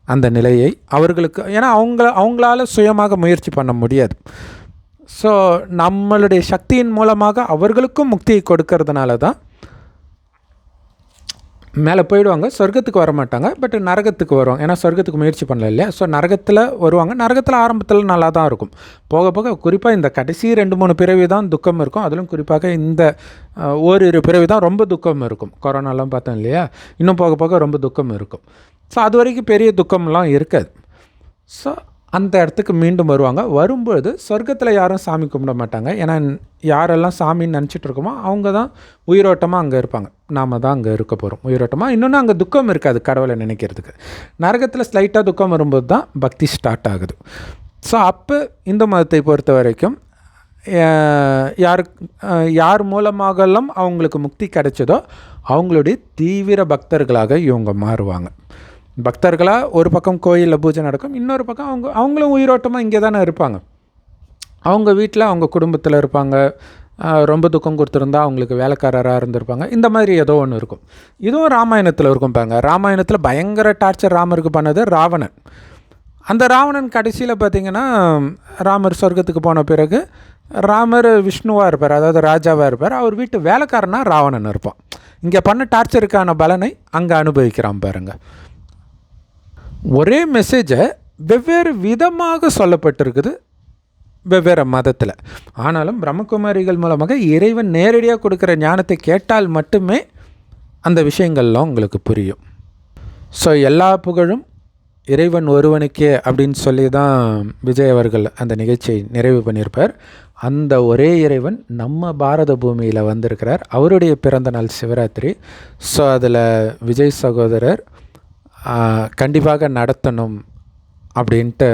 அந்த நிலையை அவர்களுக்கு, ஏன்னா அவங்களால சுயமாக முயற்சி பண்ண முடியாது. ஸோ நம்மளுடைய சக்தியின் மூலமாக அவர்களுக்கும் முக்தியை கொடுக்கறதுனால தான் மேலே போயிடுவாங்க, சொர்க்கத்துக்கு வர மாட்டாங்க, பட் நரகத்துக்கு வருவாங்க. ஏன்னா சொர்க்கத்துக்கு முயற்சி பண்ணல இல்லையா? ஸோ நரகத்தில் வருவாங்க. நரகத்தில் ஆரம்பத்தில் நல்லா தான் இருக்கும், போக போக குறிப்பாக இந்த கடைசி 2-3 பிறவி தான் துக்கம் இருக்கும். அதிலும் குறிப்பாக இந்த ஓரிரு பிறவி தான் ரொம்ப துக்கம் இருக்கும். கொரோனாலாம் பார்த்தோம் இல்லையா? இன்னும் போக போக ரொம்ப துக்கம் இருக்கும். ஸோ அது வரைக்கும் பெரிய துக்கம்லாம் இருக்காது. ஸோ அந்த இடத்துக்கு மீண்டும் வருவாங்க. வரும்பொழுது சொர்க்கத்தில் யாரும் சாமி கும்பிட மாட்டாங்க. ஏன்னா யாரெல்லாம் சாமின்னு நினச்சிட்டு இருக்கோமோ அவங்க தான் உயிரோட்டமாக அங்கே இருப்பாங்க. நாம் தான் அங்கே இருக்க போகிறோம் உயிரோட்டமாக. இன்னொன்று அங்கே துக்கம் இருக்காது கடவுளை நினைக்கிறதுக்கு. நரகத்தில் ஸ்லைட்டாக துக்கம் வரும்போது தான் பக்தி ஸ்டார்ட் ஆகுது. ஸோ அப்போ இந்து மதத்தை பொறுத்த வரைக்கும் யார் மூலமாகலாம் அவங்களுக்கு முக்தி கிடைச்சதோ அவங்களுடைய தீவிர பக்தர்களாக இவங்க மாறுவாங்க. பக்தர்களாக ஒரு பக்கம் கோயிலில் பூஜை நடக்கும், இன்னொரு பக்கம் அவங்களும் உயிரோட்டமாக இங்கே தானே இருப்பாங்க. அவங்க வீட்டில் அவங்க குடும்பத்தில் இருப்பாங்க. ரொம்ப துக்கம் கொடுத்துருந்தா அவங்களுக்கு வேலைக்காரராக இருந்திருப்பாங்க. இந்த மாதிரி ஏதோ ஒன்று இருக்கும். இதுவும் ராமாயணத்தில் இருக்கும். பாருங்க, ராமாயணத்தில் பயங்கர டார்ச்சர் ராமருக்கு பண்ணது ராவணன். அந்த ராவணன் கடைசியில் பார்த்திங்கன்னா ராமர் சொர்க்கத்துக்கு போன பிறகு ராமர் விஷ்ணுவாக இருப்பார், அதாவது ராஜாவாக இருப்பார். அவர் வீட்டு வேலைக்காரனாக ராவணன் இருப்பான். இங்கே பண்ண டார்ச்சருக்கான பலனை அங்கே அனுபவிக்கிறான். பாருங்கள், ஒரே மெசேஜை வெவ்வேறு விதமாக சொல்லப்பட்டிருக்குது வெவ்வேறு மதத்தில். ஆனாலும் பிரம்மகுமாரிகள் மூலமாக இறைவன் நேரடியாக கொடுக்குற ஞானத்தை கேட்டால் மட்டுமே அந்த விஷயங்கள்லாம் உங்களுக்கு புரியும். ஸோ எல்லா புகழும் இறைவன் ஒருவனுக்கே அப்படின்னு சொல்லி தான் விஜய் அவர்கள் அந்த நிகழ்ச்சியை நிறைவு பண்ணியிருப்பார். அந்த ஒரே இறைவன் நம்ம பாரத பூமியில் வந்திருக்கிறார். அவருடைய பிறந்த நாள் சிவராத்திரி. ஸோ அதில் விஜய் சகோதரர் கண்டிப்பாக நடத்தணும் அப்படின்ட்டு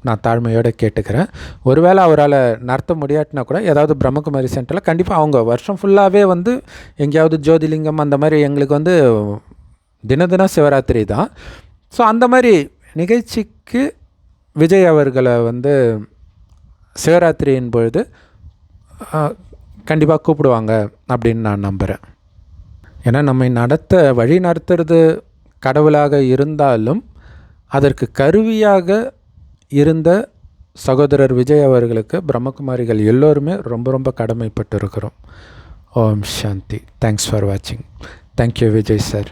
நான் தாழ்மையோடு கேட்டுக்கிறேன். ஒருவேளை அவரால் நடத்த முடியாட்டினா கூட ஏதாவது பிரம்மகுமாரி சென்டரில் கண்டிப்பாக அவங்க வருஷம் ஃபுல்லாகவே வந்து எங்கேயாவது ஜோதிலிங்கம் அந்த மாதிரி எங்களுக்கு வந்து தினம் சிவராத்திரி தான். ஸோ அந்த மாதிரி நிகழ்ச்சிக்கு விஜய் அவர்களை வந்து சிவராத்திரியின் பொழுது கண்டிப்பாக கூப்பிடுவாங்க அப்படின்னு நான் நம்புகிறேன். ஏன்னா நம்மை வழி நடத்துறது கடவுளாக இருந்தாலும் அதற்கு கருவியாக இருந்த சகோதரர் விஜய் அவர்களுக்கு பிரம்மகுமாரிகள் எல்லோருமே ரொம்ப ரொம்ப கடமைப்பட்டு இருக்கிறோம். ஓம் சாந்தி. தேங்க்ஸ் ஃபார் வாட்சிங். Thank you Vijay sir.